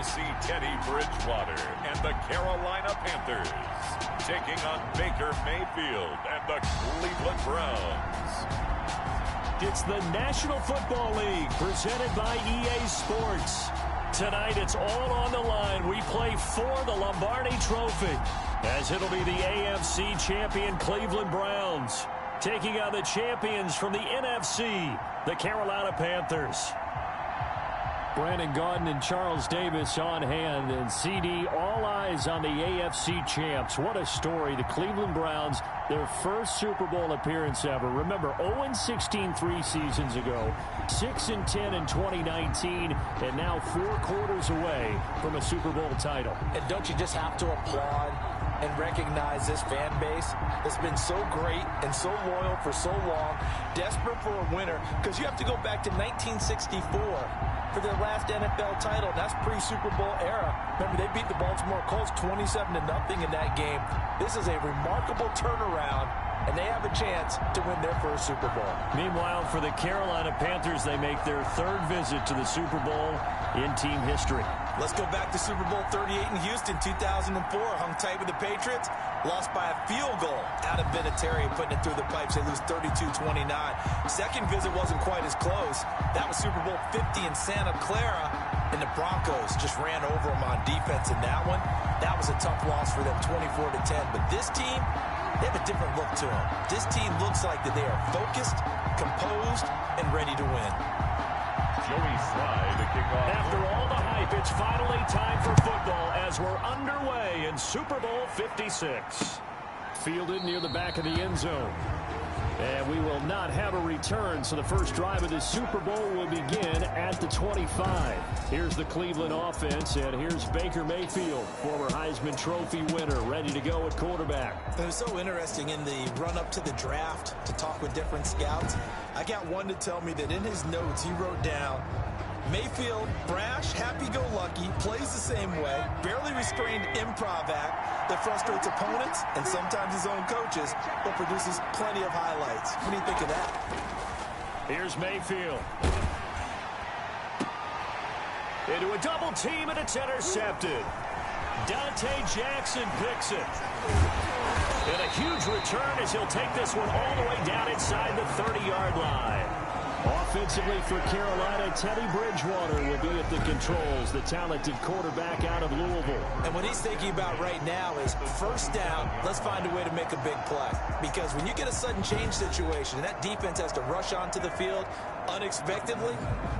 AFC Teddy Bridgewater and the Carolina Panthers taking on Baker Mayfield and the Cleveland Browns. It's the National Football League presented by EA Sports. Tonight it's all on the line. We play for the Lombardi Trophy, as it'll be the AFC champion Cleveland Browns taking on the champions from the NFC, the Carolina Panthers. Brandon Gaudin and Charles Davis on hand, and CD, all eyes on the AFC champs. What a story. The Cleveland Browns, their first Super Bowl appearance ever. Remember, 0-16 3 seasons ago, 6-10 in 2019, and now 4 quarters away from a Super Bowl title. And don't you just have to applaud and recognize this fan base that's been so great and so loyal for so long, desperate for a winner, because you have to go back to 1964 for their last NFL title. That's pre-Super Bowl era. Remember, they beat the Baltimore Colts 27-0 in that game. This is a remarkable turnaround, and they have a chance to win their first Super Bowl. Meanwhile, for the Carolina Panthers, they make their 3rd visit to the Super Bowl in team history. Let's go back to Super Bowl 38 in Houston, 2004. Hung tight with the Patriots. Lost by a field goal out of Vinatieri, putting it through the pipes. They lose 32-29. Second visit wasn't quite as close. That was Super Bowl 50 in Santa Clara. And the Broncos just ran over them on defense in that one. That was a tough loss for them, 24-10. But this team, they have a different look to them. This team looks like that they are focused, composed, and ready to win. Joey Sly to kick off. After all the hype, it's finally time for football as we're underway in Super Bowl 56. Fielded near the back of the end zone. And we will not have a return, so the first drive of the Super Bowl will begin at the 25. Here's the Cleveland offense, and here's Baker Mayfield, former Heisman Trophy winner, ready to go at quarterback. It was so interesting in the run-up to the draft to talk with different scouts. I got one to tell me that in his notes he wrote down, Mayfield, brash, happy-go-lucky, plays the same way, barely restrained improv act that frustrates opponents and sometimes his own coaches, but produces plenty of highlights. What do you think of that? Here's Mayfield. Into a double team, and it's intercepted. Dante Jackson picks it. And a huge return as he'll take this one all the way down inside the 30-yard line. Offensively for Carolina, Teddy Bridgewater will be at the controls, the talented quarterback out of Louisville. And what he's thinking about right now is first down, let's find a way to make a big play. Because when you get a sudden change situation, and that defense has to rush onto the field unexpectedly,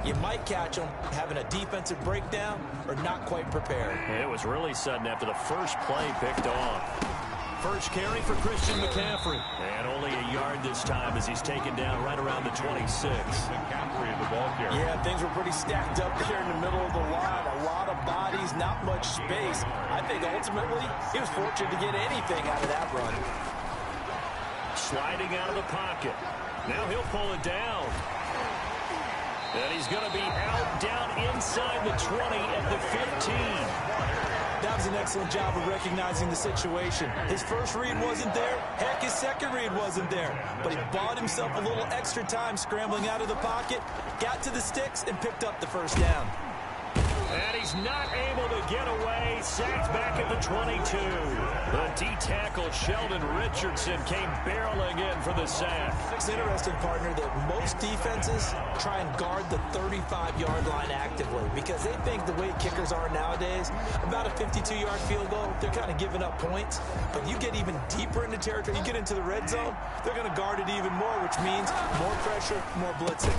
you might catch them having a defensive breakdown or not quite prepared. It was really sudden after the first play picked off. First carry for Christian McCaffrey. And only a yard this time as he's taken down right around the 26. McCaffrey in the ball carrier. Yeah, things were pretty stacked up there in the middle of the line. A lot of bodies, not much space. I think ultimately he was fortunate to get anything out of that run. Sliding out of the pocket. Now he'll pull it down. And he's going to be out down inside the 20 at the 15. That was an excellent job of recognizing the situation. His first read wasn't there. Heck, his second read wasn't there. But he bought himself a little extra time scrambling out of the pocket, got to the sticks, and picked up the first down. And he's not able to get away. Sacked back at the 22. The D-tackle Sheldon Richardson came barreling in for the sack. It's interesting, partner, that most defenses try and guard the 35-yard line actively because they think the way kickers are nowadays, about a 52-yard field goal, they're kind of giving up points. But you get even deeper into territory, you get into the red zone, they're going to guard it even more, which means more pressure, more blitzing.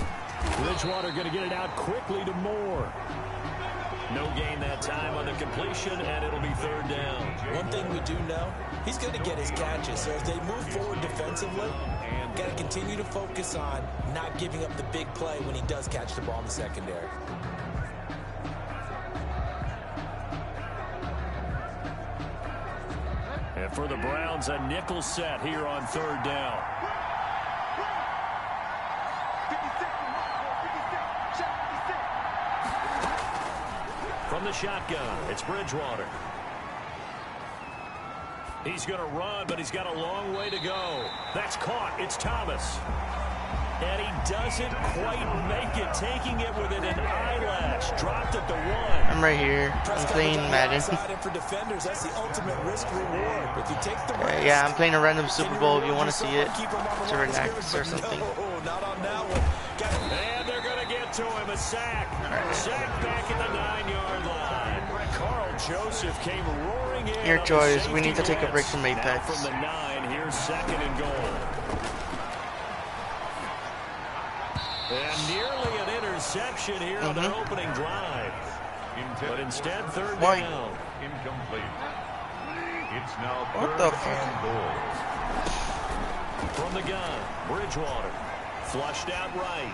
Bridgewater going to get it out quickly to Moore. No gain that time on the completion, and it'll be third down. One thing we do know, he's going to get his catches. So as they move forward defensively, got to continue to focus on not giving up the big play when he does catch the ball in the secondary. And for the Browns, a nickel set here on third down. From the shotgun, it's Bridgewater. He's going to run, but he's got a long way to go. That's caught. It's Thomas. And he doesn't quite make it, taking it within an eyelash. Dropped it to 1. I'm right here. I'm playing Madden. For defenders, that's the ultimate risk reward. If you take the risk, Yeah, I'm playing a random Super Bowl if you want to see it to relax or something. No, not on that one. And they're going to get to him. A sack. Sack back at the 9-yard line. Carl Joseph came roaring in. Your choice. We need to take a break from Apex. Now from the 9, here's 2nd and goal. And nearly an interception here on their opening drive. But instead, 3rd down. Incomplete. It's now 3rd the and goal. From the gun, Bridgewater. Flushed out right.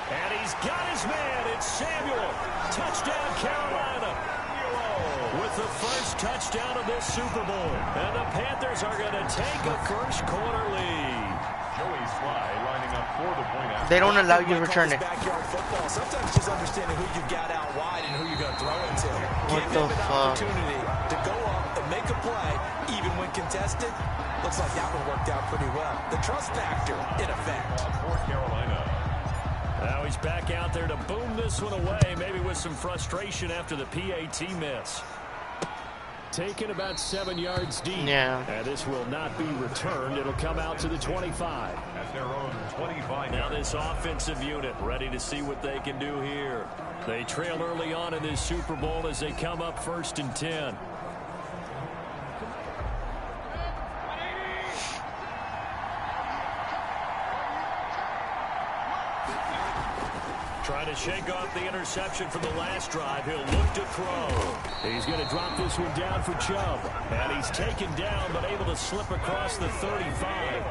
And he's got his man. It's Samuel. Touchdown, Carolina. With the first touchdown of this Super Bowl. And the Panthers are going to take a first-quarter lead. Joey Sly lining up for the point after. They don't allow you to return it. Backyard football. Sometimes just understanding who you got out wide and who you're going to throw it to. What Give the him an fuck? opportunity to go up and make a play, even when contested. Looks like that one worked out pretty well. The trust factor in effect. For Carolina. Now he's back out there to boom this one away, maybe with some frustration after the PAT miss. Taken about 7 yards deep. Yeah. And this will not be returned. It'll come out to the 25. At their own 25. Now this offensive unit ready to see what they can do here. They trail early on in this Super Bowl as they come up 1st and 10. Trying to shake off the interception from the last drive. He'll look to throw. He's going to drop this one down for Chubb. And he's taken down, but able to slip across the 35.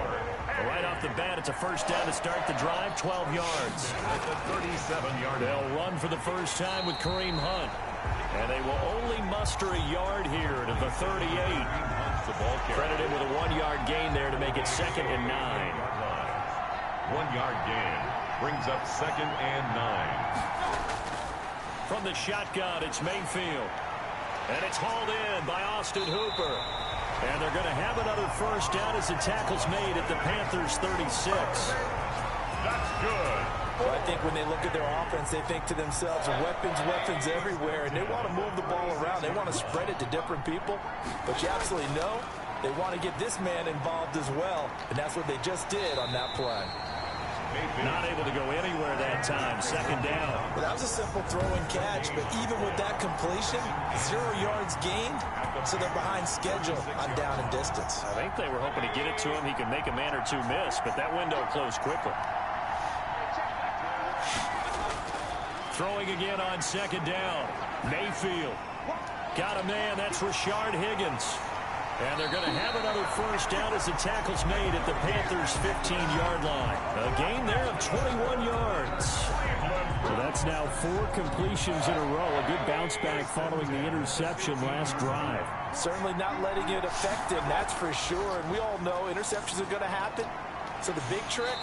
Right off the bat, it's a first down to start the drive, 12 yards. At the 37-yard. They'll run for the first time with Kareem Hunt. And they will only muster a yard here to the 38. Credited with a 1-yard gain there to make it 2nd and 9. 1-yard gain. Brings up 2nd and 9. From the shotgun, it's Mayfield. And it's hauled in by Austin Hooper. And they're going to have another first down as the tackle's made at the Panthers' 36. That's good. Well, I think when they look at their offense, they think to themselves, weapons everywhere, and they want to move the ball around. They want to spread it to different people. But you absolutely know they want to get this man involved as well, and that's what they just did on that play. Not able to go anywhere that time. 2nd down. Well, that was a simple throw and catch, but even with that completion, 0 yards gained, so they're behind schedule on down and distance. I think they were hoping to get it to him. He could make a man or two miss, but that window closed quickly. Throwing again on 2nd down. Mayfield. Got a man. That's Rashard Higgins. And they're going to have another first down as the tackle's made at the Panthers' 15-yard line. A gain there of 21 yards. So that's now 4 completions in a row. A good bounce back following the interception last drive. Certainly not letting it affect him, that's for sure. And we all know interceptions are going to happen. So the big trick,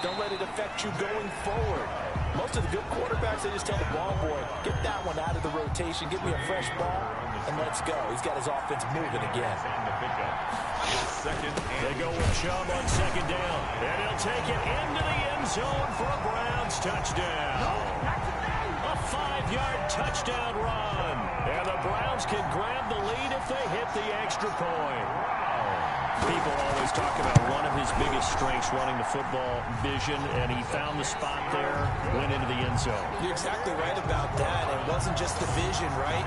don't let it affect you going forward. Most of the good quarterbacks, they just tell the ball boy, get that one out of the rotation, give me a fresh ball, and let's go. He's got his offense moving again. They go with Chubb on 2nd down. And he'll take it into the end zone for a Browns touchdown. A 5-yard touchdown run. And the Browns can grab the lead if they hit the extra point. People always talk about one of his biggest strengths running the football, vision, and he found the spot there, went into the end zone. You're exactly right about that. It wasn't just the vision, right?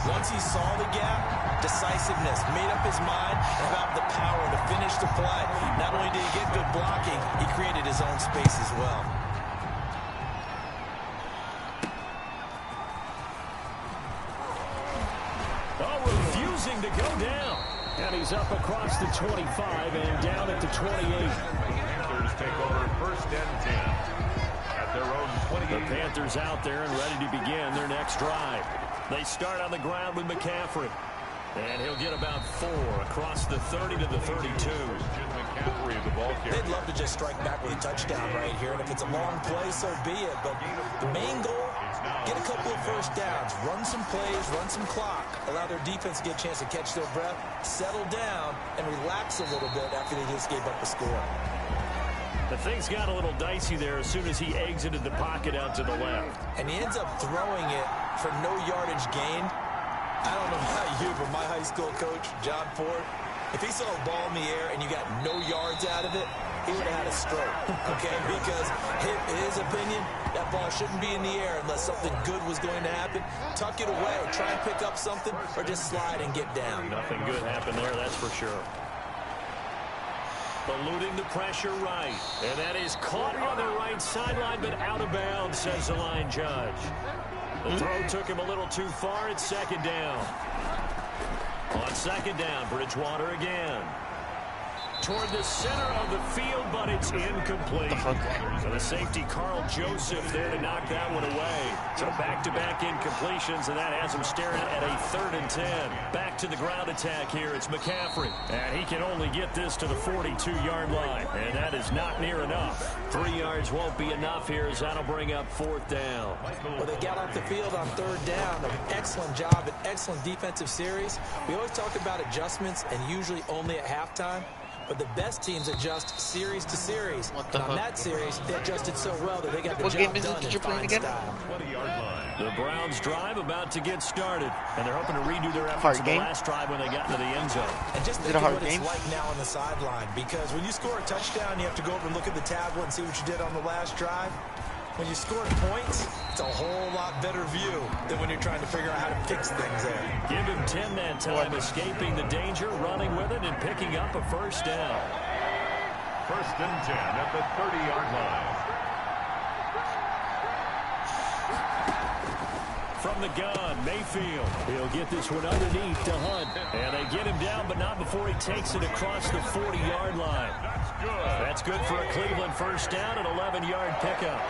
Once he saw the gap, decisiveness, made up his mind about the power to finish the play. Not only did he get good blocking, he created his own space as well. Oh, refusing to go down. And he's up across the 25 and down at the 28. Panthers take over 1st and 10 at their own 28. The Panthers out there and ready to begin their next drive. They start on the ground with McCaffrey. And he'll get about 4 across the 30 to the 32. McCaffrey, the ball carrier. They'd love to just strike back with a touchdown right here. And if it's a long play, so be it. But the main goal, get a couple of first downs, run some plays, run some clock, allow their defense to get a chance to catch their breath, settle down, and relax a little bit after they just gave up a score. The things got a little dicey there as soon as he exited the pocket out to the left. And he ends up throwing it for no yardage gained. I don't know about you, but my high school coach, John Ford, if he saw a ball in the air and you got no yards out of it, he would have had a stroke, okay? Because in his opinion, that ball shouldn't be in the air unless something good was going to happen. Tuck it away or try and pick up something or just slide and get down. Nothing good happened there, that's for sure. Eluding the pressure right. And that is caught on the right sideline, but out of bounds, says the line judge. The throw took him a little too far. It's second down. On second down, Bridgewater again. Toward the center of the field, but it's incomplete. So the safety, Carl Joseph, there to knock that one away. So back-to-back incompletions, and that has him staring at a 3rd and 10. Back to the ground attack here. It's McCaffrey. And he can only get this to the 42-yard line. And that is not near enough. 3 yards won't be enough here, as that'll bring up 4th down. Well, they got off the field on 3rd down. An excellent job, an excellent defensive series. We always talk about adjustments, and usually only at halftime. But the best teams adjust series to series. And on that series, they adjusted so well that they got the job done in fine style. 20-yard line. The Browns drive about to get started. And they're hoping to redo their efforts in the last drive when they got into the end zone. And just think of what it's like now on the sideline. Because when you score a touchdown, you have to go over and look at the tablet and see what you did on the last drive. When you score points, it's a whole lot better view than when you're trying to figure out how to fix things there. Give him 10 that time, escaping the danger, running with it, and picking up a 1st down. 1st and 10 at the 30-yard line. From the gun, Mayfield. He'll get this one underneath to Hunt. And they get him down, but not before he takes it across the 40-yard line. That's good for a Cleveland 1st down, an 11-yard pickup.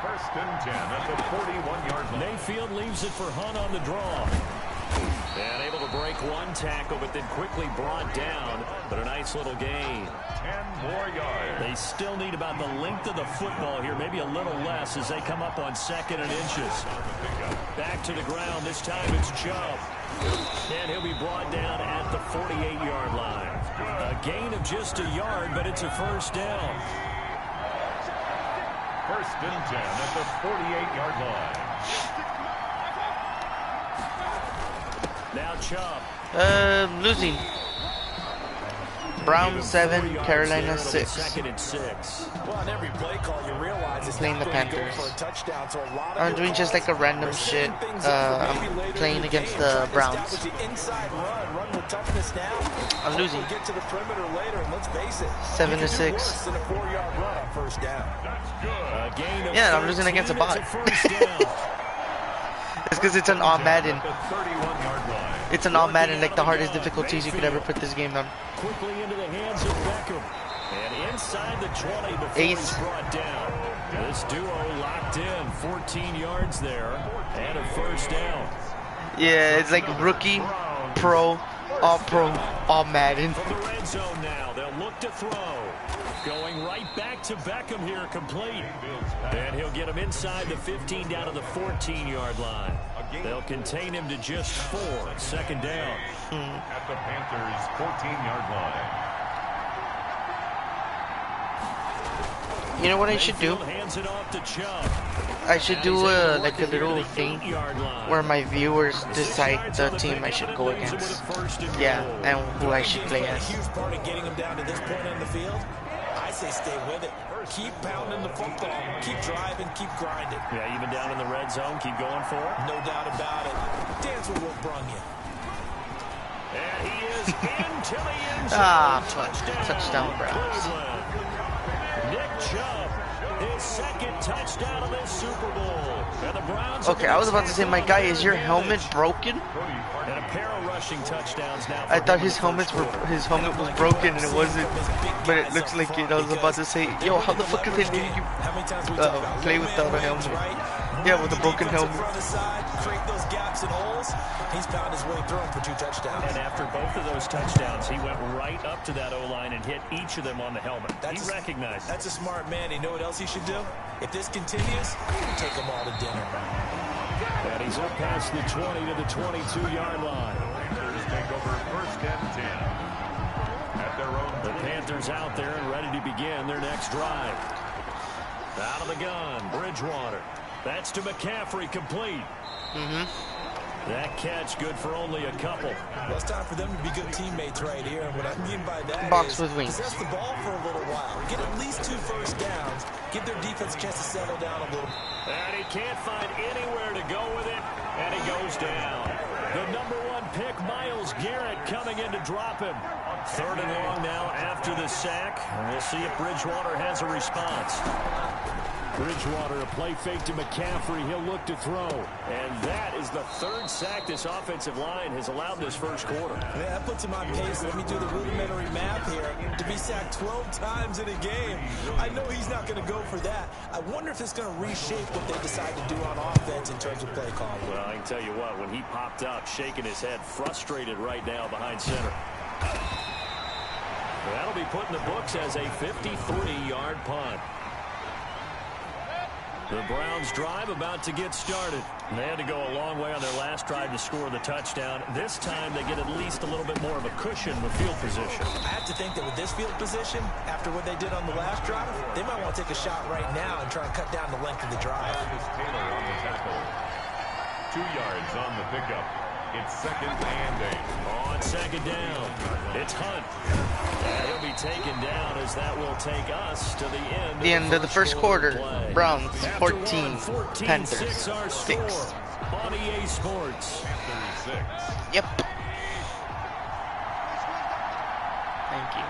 1st and 10 at the 41-yard line. Mayfield leaves it for Hunt on the draw. And able to break one tackle, but then quickly brought down. But a nice little gain. 10 more yards. They still need about the length of the football here, maybe a little less as they come up on 2nd and inches. Back to the ground. This time it's Chubb. And he'll be brought down at the 48-yard line. A gain of just a yard, but it's a 1st down. 1st and 10 at the 48-yard line. Now Chubb. Losing. Browns 7, Carolina 6. 2nd and 6. Well, on every play call, you realize it's playing the Panthers. I'm doing just like a random shit. I'm playing against the Browns. I'm losing. 7 to 6. Yeah, I'm losing against a bot. It's because it's an all Madden. It's an all Madden, like the hardest difficulties you could ever put this game on. Quickly into the hands of Beckham. And inside the 20 before he's brought down. This duo locked in. 14 yards there. And a 1st down. Yeah, it's like rookie, pro, all Madden. From the red zone now. They'll look to throw. Going right back to Beckham here, complete. And he'll get him inside the 15 down to the 14-yard line. They'll contain him to just 4. 2nd down. At the Panthers' 14-yard line. You know what I should do? Hands it off to Chubb. I should do like a little thing where my viewers decide the team I should go against. Yeah, and who I should play as. Huge part of getting him down to this point on the field. I say stay with it. Keep pounding the football. Keep driving. Keep grinding. Yeah, even down in the red zone, keep going for it. No doubt about it. Dance with what brung you. And he is into the end zone. Touchdown Browns. Nick Chubb, his 2nd touchdown of this Super Bowl. And the Browns. Okay, I was about to say, my guy, is your helmet broken? And a pair of rushing touchdowns now. I thought his helmet was broken and it wasn't, but it looks like it. I was about to say, yo, how the fuck is they letting you play without a helmet? Yeah, with a broken helmet. Create those gaps and holes. He's found his way through for 2 touchdowns. And after both of those touchdowns, he went right up to that O-line and hit each of them on the helmet. He recognized. That's a smart man. You know what else he should do? If this continues, take them all to dinner. And he's up past the 20 to the 22-yard line. Panthers take over 1st and 10. At the their own. The Panthers out there and ready to begin their next drive. Out of the gun, Bridgewater. That's to McCaffrey, complete. That catch good for only a couple. Well, it's time for them to be good teammates right here. And what I mean by that Box is with wings. possess the ball for a little while. Get at least 2 first downs. Give their defense a chance to settle down a little. And he can't find anywhere to go with it. And he goes down. The #1 pick, Myles Garrett, coming in to drop him. 3rd and long now after the sack. We'll see if Bridgewater has a response. Bridgewater, a play fake to McCaffrey. He'll look to throw. And that is the 3rd sack this offensive line has allowed this first quarter. Man, that puts him on pace. Let me do the rudimentary math here. To be sacked 12 times in a game, I know he's not going to go for that. I wonder if it's going to reshape what they decide to do on offense in terms of play calling. Well, I can tell you what, when he popped up, shaking his head, frustrated right now behind center. That'll be put in the books as a 53-yard punt. The Browns drive about to get started. They had to go a long way on their last drive to score the touchdown. This time they get at least a little bit more of a cushion with field position. I have to think that with this field position, after what they did on the last drive, they might want to take a shot right now and try and cut down the length of the drive. Taylor on the tackle. 2 yards on the pickup. It's 2nd and 8. On 2nd down, it's Hunt. And he'll be taken down as that will take us to the end of the first quarter. Play. Browns 14, 14 Panthers 6 our 6. score on EA Sports. Panthers 6. Yep. Thank you.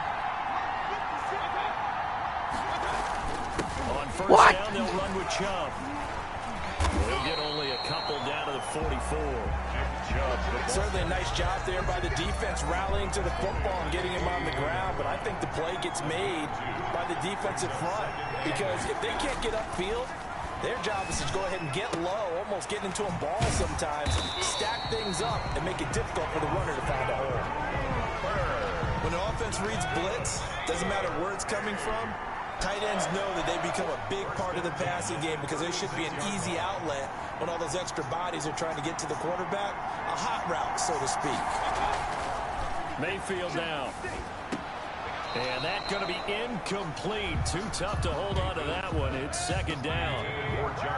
On first What? down, they'll run with Chubb. They'll get only a couple down to the 44. Certainly a nice job there by the defense rallying to the football and getting him on the ground, but I think the play gets made by the defensive front because if they can't get upfield, their job is to go ahead and get low, almost get into a ball sometimes, stack things up, and make it difficult for the runner to find a hole. When an offense reads blitz, doesn't matter where it's coming from, tight ends know that they become a big part of the passing game because they should be an easy outlet when all those extra bodies are trying to get to the quarterback. A hot route, so to speak. Mayfield now. And that's going to be incomplete. Too tough to hold on to that one. It's 2nd down.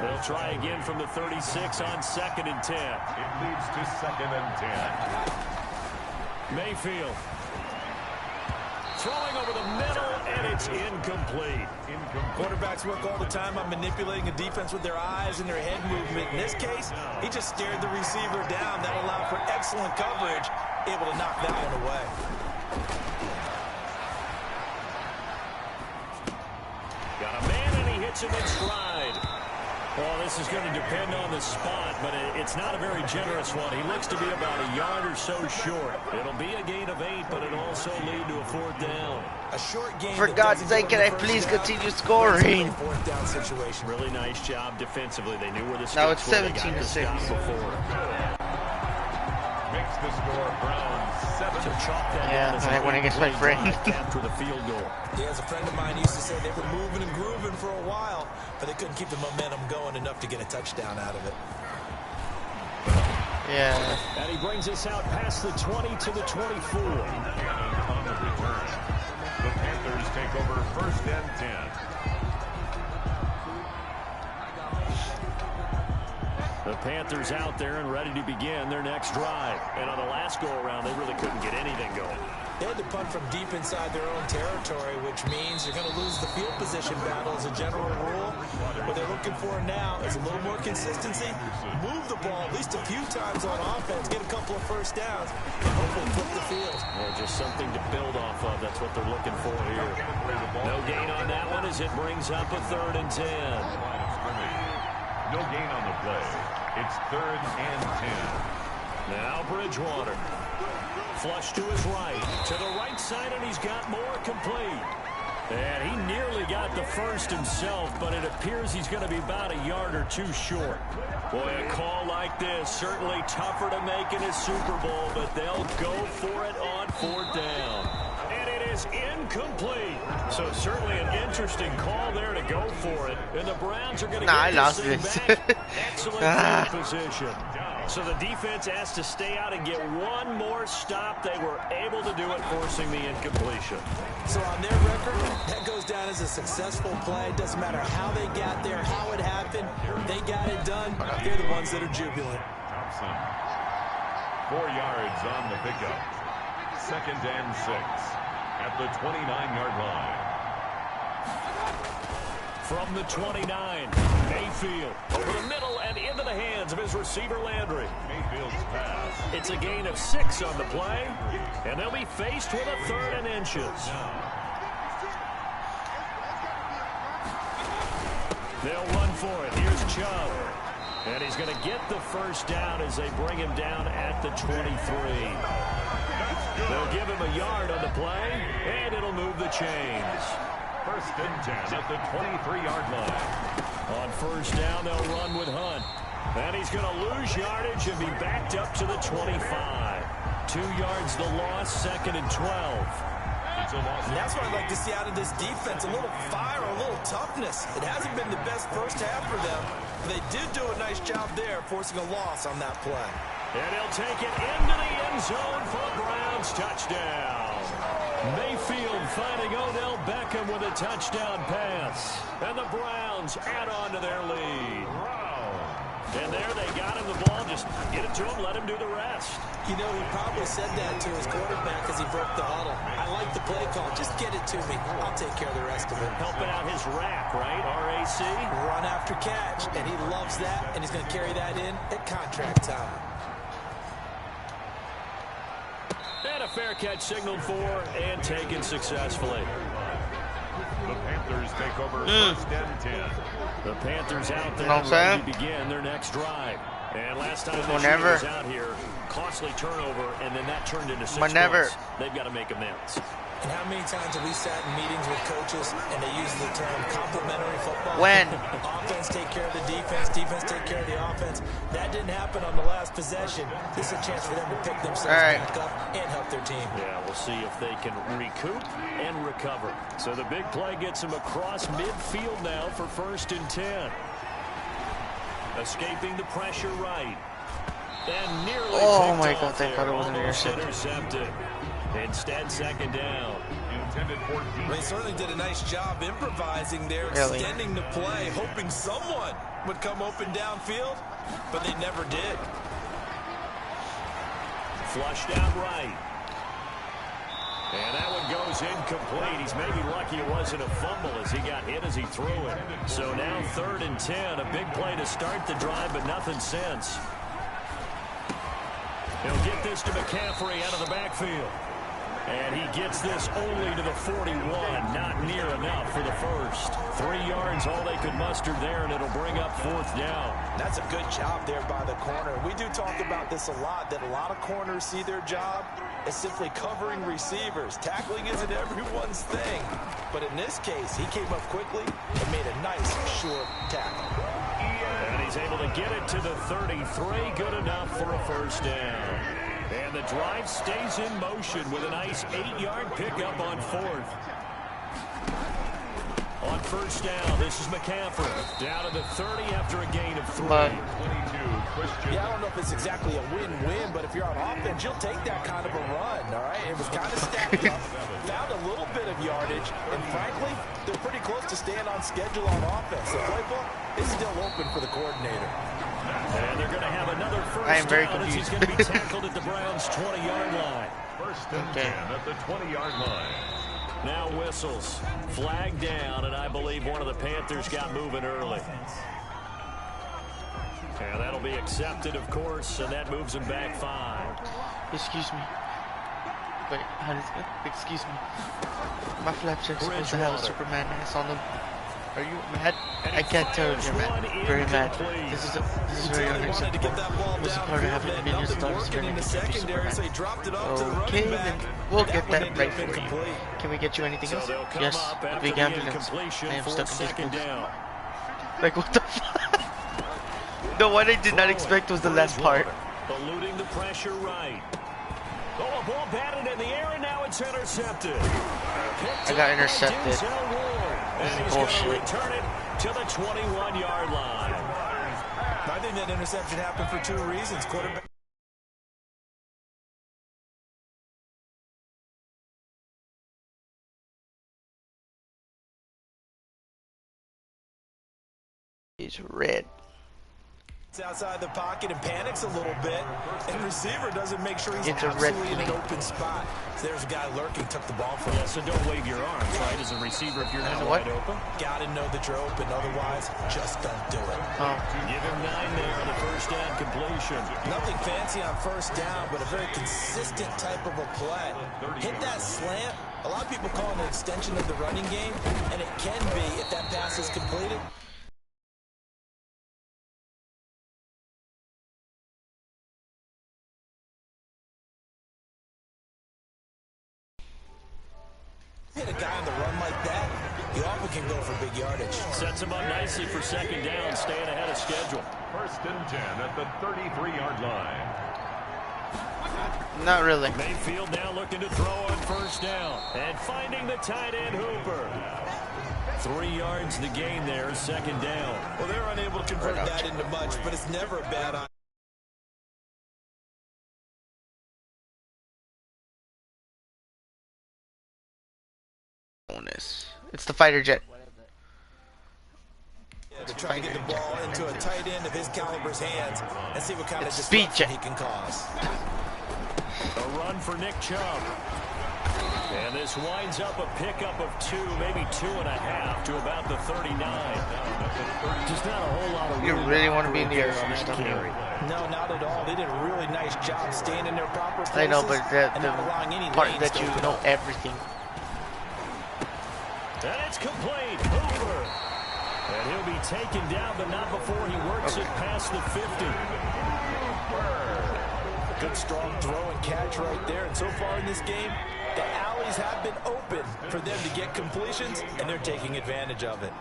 They'll try again from the 36 on 2nd and 10. It leads to 2nd and 10. Mayfield. Throwing over the middle, and it's incomplete. Quarterbacks work all the time on manipulating a defense with their eyes and their head movement. In this case, he just stared the receiver down. That allowed for excellent coverage, able to knock that one away. Got a man, and he hits him in stride. Well, this is going to depend on the spot, but it's not a very generous one. He looks to be about a yard or so short. It'll be a gain of 8, but it'll also lead to a 4th down. A short game. For God's sake, can I please continue scoring? 4th down situation. Really nice job defensively. They knew where the Now it's sticks were. They 17 got to 6. before. Makes the score Browns 7. To chalk that Yeah, down as I a went against my friend. after the field goal. Yeah, as a friend of mine used to say, they were moving and grooving for a while, but they couldn't keep the momentum going enough to get a touchdown out of it. Yeah. And he brings us out past the 20 to the 24. On the return. The Panthers take over 1st and 10. The Panthers out there and ready to begin their next drive. And on the last go-around, they really couldn't get anything going. They had to punt from deep inside their own territory, which means you're going to lose the field position battle as a general rule. What they're looking for now is a little more consistency, move the ball at least a few times on offense, get a couple of first downs, and hopefully flip the field. Well, just something to build off of. That's what they're looking for here. No gain on that one as it brings up a 3rd and 10. No gain on the play. It's 3rd and 10. Now Bridgewater. Flush to his right. To the right side, and he's got more complete. And he nearly got the first himself, but it appears he's going to be about a yard or 2 short. Boy, a call like this, certainly tougher to make in a Super Bowl, but they'll go for it on 4th down. And it is incomplete. So certainly an interesting call there to go for it. And the Browns are going to get I lost this this. thing back. Excellent field position. So the defense asked to stay out and get one more stop. They were able to do it, forcing the incompletion. So on their record, that goes down as a successful play. Doesn't matter how they got there, how it happened. They got it done. They're the ones that are jubilant. Thompson. 4 yards on the pickup. 2nd and 6 at the 29-yard line. From the 29, Mayfield over the middle and into the hands of his receiver, Landry. Mayfield's pass. It's a gain of 6 on the play, and they'll be faced with a 3rd and inches. They'll run for it. Here's Chubb. And he's going to get the first down as they bring him down at the 23. They'll give him a yard on the play, and it'll move the chains. 1st and 10 at the 23-yard line. On first down, they'll run with Hunt. And he's going to lose yardage and be backed up to the 25. 2 yards the loss, 2nd and 12. And that's what I'd like to see out of this defense. A little fire, a little toughness. It hasn't been the best first half for them. But they did do a nice job there, forcing a loss on that play. And he'll take it into the end zone for a Browns touchdown. Mayfield finding Odell Beckham with a touchdown pass. And the Browns add on to their lead. And there they got him the ball. Just get it to him, let him do the rest. You know, he probably said that to his quarterback as he broke the huddle. I like the play call. Just get it to me. I'll take care of the rest of it. Helping out his rack, right? RAC? Run after catch. And he loves that. And he's going to carry that in at contract time. And a fair catch signaled for and taken successfully. The Panthers take over 1st and 10. The Panthers out there ready to begin their next drive. And last time the Chiefs was out here, costly turnover, and then that turned into 6 points. They've got to make amends. And how many times have we sat in meetings with coaches and they use the term complementary football? When? Offense take care of the defense, defense take care of the offense. That didn't happen on the last possession. This is a chance for them to pick themselves back up and help their team. Yeah, we'll see if they can recoup and recover. So the big play gets them across midfield now for 1st and 10. Escaping the pressure right. And nearly my God, thank God it wasn't intercepted. Instead, 2nd down. Intended for They certainly did a nice job improvising there, extending the play, hoping someone would come open downfield, but they never did. Flushed out right. And that one goes incomplete. He's maybe lucky it wasn't a fumble as he got hit as he threw it. So now 3rd and 10. A big play to start the drive, but nothing since. He'll get this to McCaffrey out of the backfield. And he gets this only to the 41. Not near enough for the first. 3 yards, all they could muster there, and it'll bring up 4th down. That's a good job there by the corner. We do talk about this a lot, that a lot of corners see their job as simply covering receivers. Tackling isn't everyone's thing. But in this case, he came up quickly and made a nice, short tackle. And he's able to get it to the 33. Good enough for a 1st down. And the drive stays in motion with a nice 8-yard pickup on 4th. On 1st down, this is McCaffrey. Down to the 30 after a gain of 3. 22, Christian. Yeah, I don't know if it's exactly a win-win, but if you're on offense, you'll take that kind of a run, all right? It was kind of stacked up, found a little bit of yardage, and frankly, they're pretty close to staying on schedule on offense. The playbook is still open for the coordinator. And they're going to have another 1st I am very down as he's confused. going to be tackled at the Browns' 20-yard line. 1st and 10 at the 20-yard line. Now whistles. Flag down, and I believe one of the Panthers got moving early. And that'll be accepted, of course, and that moves him back 5. Excuse me. Wait, how does it? Excuse me. My flapjack's supposed to have a Superman ass on them. Are you mad? I can't tell if you're mad. Very mad. This is very unacceptable. This is part of having millions of dollars spent in Superman. Okay, then we'll get that right for you. Can we get you anything else? Yes, a big ambulance. I am stuck in this booth. Like, what the fuck? No, what I did not expect was the last part. Eluding the pressure right. Oh, a ball batted in the air, and now it's intercepted. I got intercepted. And he's going to return it to the 21-yard line. I think the that interception happened for 2 reasons. Quarterback. He's red. Outside the pocket and panics a little bit, and the receiver doesn't make sure he's It's absolutely in an open spot. So there's a guy lurking, took the ball from him. Yeah, so don't wave your arms, right, as a receiver if you're not wide open. Gotta know that you're open, otherwise just don't do it. Give him 9 there on the first down completion. Nothing fancy on first down, but a very consistent type of a play. Hit that slant. A lot of people call it an extension of the running game, and it can be if that pass is completed. Hit a guy on the run like that, you often can go for big yardage. Sets him up nicely for second down, staying ahead of schedule. 1st and 10 at the 33-yard line. Not really. Mayfield now looking to throw on first down. And finding the tight end Hooper. 3 yards to gain there, second down. Well, they're unable to convert that into much, but it's never a bad idea. It's the fighter jet. To try to get the ball into a tight end of his caliber's hands and see what kind of speed disruption he can cause. A run for Nick Chubb. And this winds up a pickup of 2, maybe 2.5 to about the 39. Just not a whole lot of You really want to be in the air for this stuff. No, not at all. They did a really nice job staying in their proper places. I know, but the part that you know everything. And it's complete. Hooper. And he'll be taken down, but not before he works it past the 50. Good strong throw and catch right there. And so far in this game, the alleys have been open for them to get completions, and they're taking advantage of it.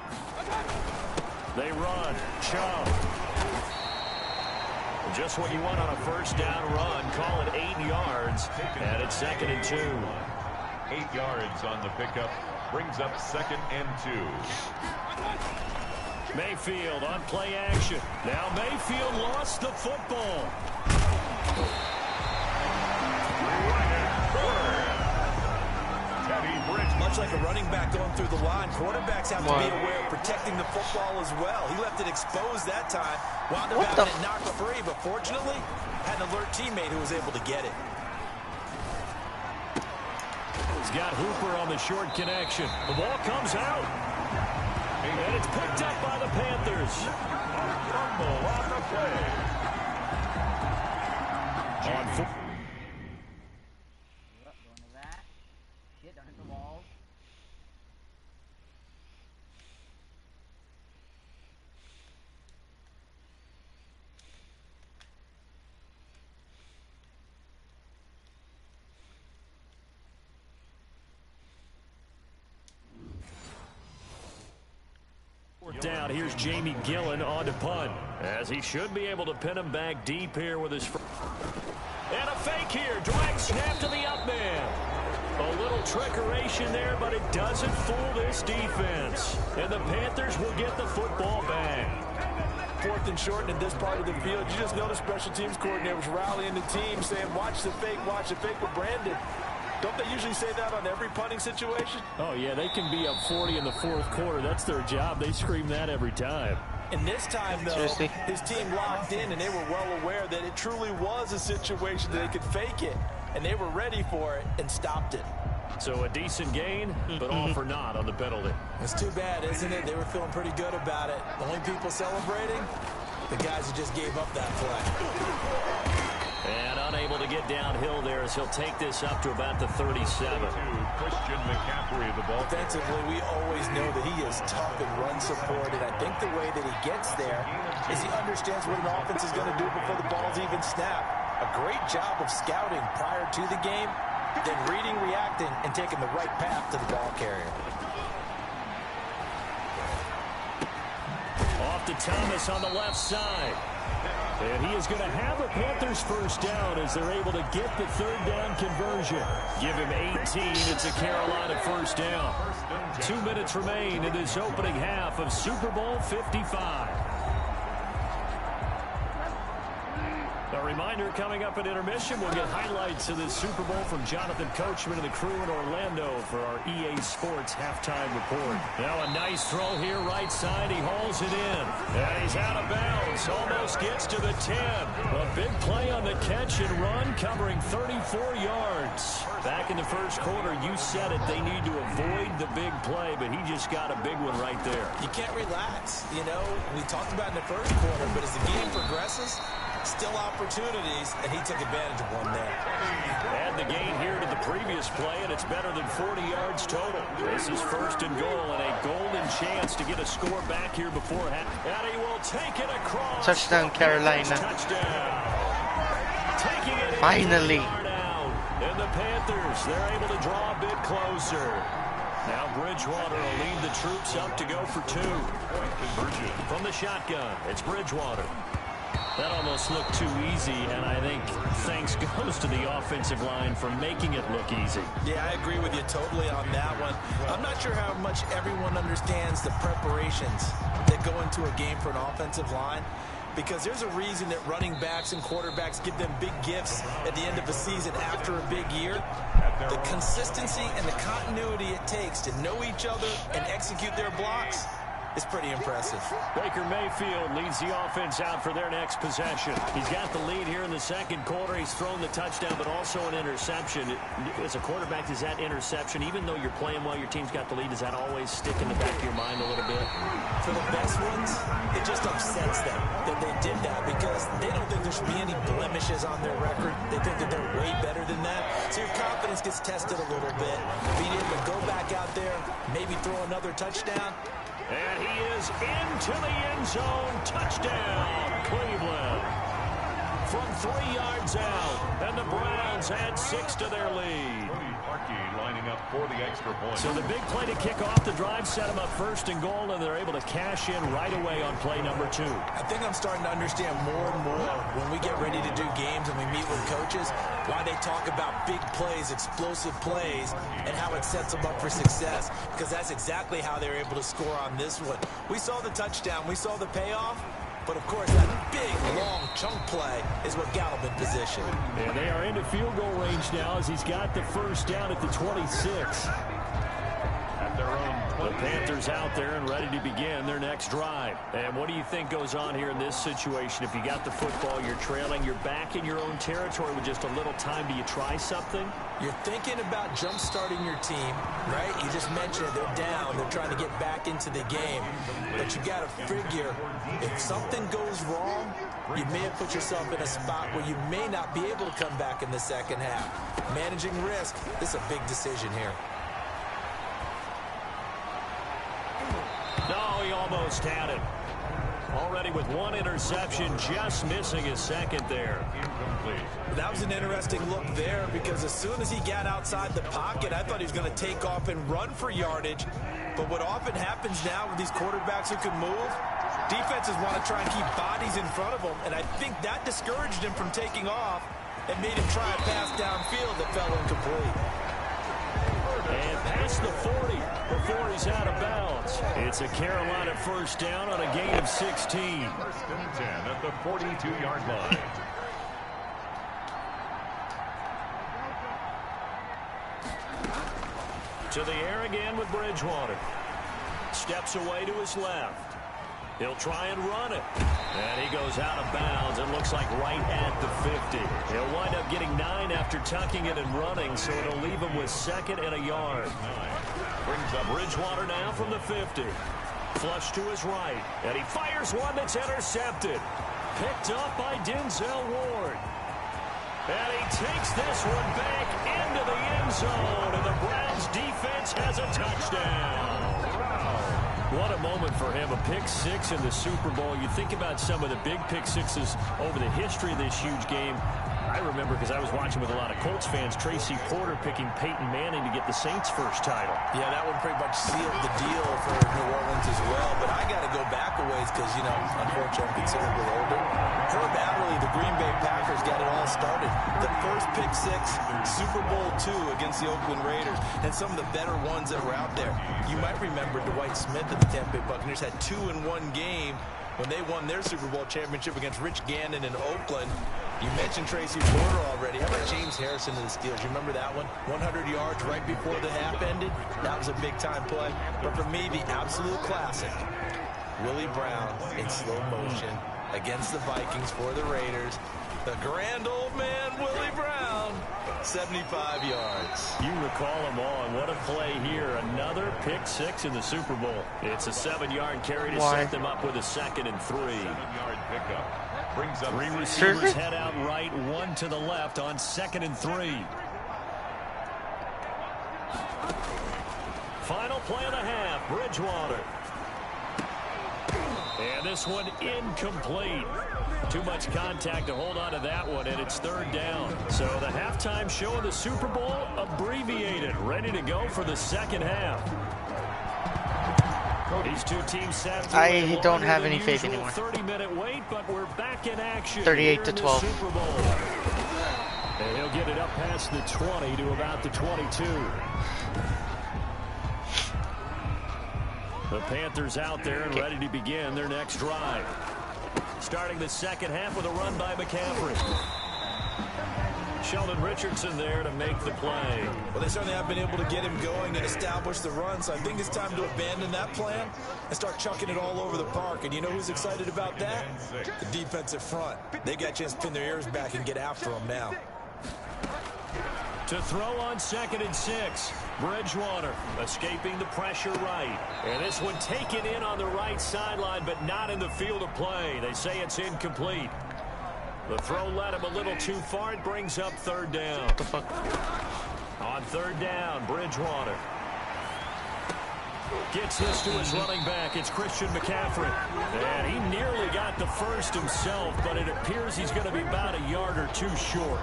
They run. Chubb. Just what you want on a first down run. Call it 8 yards. And it's 2nd and 2. 8 yards on the pickup. Brings up 2nd and 2. Mayfield on play action. Now Mayfield lost the football. Much like a running back going through the line, quarterbacks have to be aware of protecting the football as well. He left it exposed that time. Wound up having it knocked free, but fortunately, had an alert teammate who was able to get it. He's got Hooper on the short connection. The ball comes out. And it's picked up by the Panthers. Fumble on the play. On foot. Down. Here's Jamie Gillen on to punt, as he should be able to pin him back deep here with his. And a fake here. Direct snap to the up man. A little trickeration there, but it doesn't fool this defense. And the Panthers will get the football back. 4th and short in this part of the field. You just notice special teams coordinators rallying the team, saying, watch the fake with Brandon. Don't they usually say that on every punting situation? Oh, yeah, they can be up 40 in the 4th quarter. That's their job. They scream that every time. And this time, though, his team locked in, and they were well aware that it truly was a situation that they could fake it, and they were ready for it and stopped it. So a decent gain, but all for naught on the penalty. It's too bad, isn't it? They were feeling pretty good about it. The only people celebrating, the guys who just gave up that play. And unable to get downhill there as he'll take this up to about the 37. Christian McCaffrey, the ball. Defensively, we always know that he is tough in run support, and I think the way that he gets there is he understands what an offense is going to do before the ball's even snapped. A great job of scouting prior to the game, then reading, reacting, and taking the right path to the ball carrier. Off to Thomas on the left side. And he is going to have a Panthers first down as they're able to get the 3rd down conversion. Give him 18. It's a Carolina first down. 2 minutes remain in this opening half of Super Bowl 55. A reminder, coming up at intermission, we'll get highlights of this Super Bowl from Jonathan Coachman and the crew in Orlando for our EA Sports halftime report. Now a nice throw here right side. He hauls it in. And he's out of bounds. Almost gets to the 10. A big play on the catch and run, covering 34 yards. Back in the first quarter, you said it, they need to avoid the big play, but he just got a big one right there. You can't relax. You know, we talked about in the first quarter, but as the game progresses, still opportunities, and he took advantage of one there. Add the gain here to the previous play, and it's better than 40 yards total. This is first and goal, and a golden chance to get a score back here before half. And he will take it across. Touchdown, Carolina. Touchdown. Taking it Finally. And the Panthers, they're able to draw a bit closer. Now Bridgewater will lead the troops up to go for 2. From the shotgun, it's Bridgewater. That almost looked too easy, and I think thanks goes to the offensive line for making it look easy. Yeah, I agree with you totally on that one. I'm not sure how much everyone understands the preparations that go into a game for an offensive line, because there's a reason that running backs and quarterbacks give them big gifts at the end of a season after a big year. The consistency and the continuity it takes to know each other and execute their blocks is pretty impressive. Baker Mayfield leads the offense out for their next possession. He's got the lead here in the second quarter. He's thrown the touchdown, but also an interception. As a quarterback, does that interception, even though you're playing well, your team's got the lead, does that always stick in the back of your mind a little bit? For the best ones, it just upsets them that they did that because they don't think there should be any blemishes on their record. They think that they're way better than that. So your confidence gets tested a little bit. Being able to go back out there, maybe throw another touchdown. And he is into the end zone. Touchdown, Cleveland. From 3 yards out, and the Browns add 6 to their lead. Lining up for the extra point. So the big play to kick off the drive set them up first and goal, and they're able to cash in right away on play number 2. I think I'm starting to understand more and more when we get ready to do games and we meet with coaches why they talk about big plays, explosive plays, and how it sets them up for success, because that's exactly how they're able to score on this one. We saw the touchdown. We saw the payoff. But, of course, that big, long chunk play is what got him in position. And they are into field goal range now as he's got the first down at the 26. At their own 20. The Panthers out there and ready to begin their next drive. And what do you think goes on here in this situation? If you got the football, you're trailing, you're back in your own territory with just a little time. Do you try something? You're thinking about jump-starting your team, right? You just mentioned it. They're down. They're trying to get back into the game. But you got to figure, if something goes wrong, you may have put yourself in a spot where you may not be able to come back in the second half. Managing risk, this is a big decision here. No, he almost had it. Already with one interception, just missing his second there. Incomplete. That was an interesting look there because as soon as he got outside the pocket, I thought he was going to take off and run for yardage. But what often happens now with these quarterbacks who can move, defenses want to try and keep bodies in front of them. And I think that discouraged him from taking off and made him try a pass downfield that fell incomplete. And past the 40 before he's out of bounds. It's a Carolina first down on a gain of 16. First and 10 at the 42-yard line. To the air again with Bridgewater. Steps away to his left. He'll try and run it. And he goes out of bounds. It looks like right at the 50. He'll wind up getting 9 after tucking it and running, so it'll leave him with 2nd and a yard. Brings up Bridgewater now from the 50. Flush to his right. And he fires one that's intercepted. Picked up by Denzel Ward. And he takes this one back into the end zone. And the Browns defense has a touchdown. What a moment for him, a pick 6 in the Super Bowl. You think about some of the big pick 6s over the history of this huge game. I remember, because I was watching with a lot of Colts fans, Tracy Porter picking Peyton Manning to get the Saints' first title. Yeah, that one pretty much sealed the deal for New Orleans as well. But I got to go back a ways because, you know, unfortunately I'm considerably older. Herb Adderley, the Green Bay Packers, got it all started. The first pick 6, Super Bowl II against the Oakland Raiders, and some of the better ones that were out there. You might remember Dwight Smith of the Tampa Bay Buccaneers had 2 in one game when they won their Super Bowl championship against Rich Gannon in Oakland. You mentioned Tracy Porter already. How about James Harrison to the Steelers? You remember that one? 100 yards right before the half ended. That was a big-time play. But for me, the absolute classic, Willie Brown in slow motion against the Vikings for the Raiders. The grand old man, Willie Brown, 75 yards. You recall them on. What a play here. Another pick six in the Super Bowl. It's a 7-yard carry to set them up with a 2nd and 3. 7-yard pickup. Brings up 3 receivers head out right, 1 to the left on 2nd and 3. Final play of the half, Bridgewater. And this one incomplete. Too much contact to hold on to that one, and it's 3rd down. So the halftime show of the Super Bowl abbreviated, ready to go for the second half. These two teams sat I don't have any faith anymore. 30-minute wait, but we're back in action. 38-12. Super Bowl. And he'll get it up past the 20 to about the 22. The Panthers out there and ready to begin their next drive. Starting the second half with a run by McCaffrey. Sheldon Richardson there to make the play. Well, they certainly have been able to get him going and establish the run, so I think it's time to abandon that plan and start chucking it all over the park. And you know who's excited about that? The defensive front. They got a chance to pin their ears back and get after them now. To throw on 2nd and 6. Bridgewater escaping the pressure right. And this one taken in on the right sideline, but not in the field of play. They say it's incomplete. The throw led him a little too far. It brings up 3rd down. What the fuck? On 3rd down, Bridgewater gets this to his running back. It's Christian McCaffrey. And he nearly got the first himself, but it appears he's going to be about a yard or two short.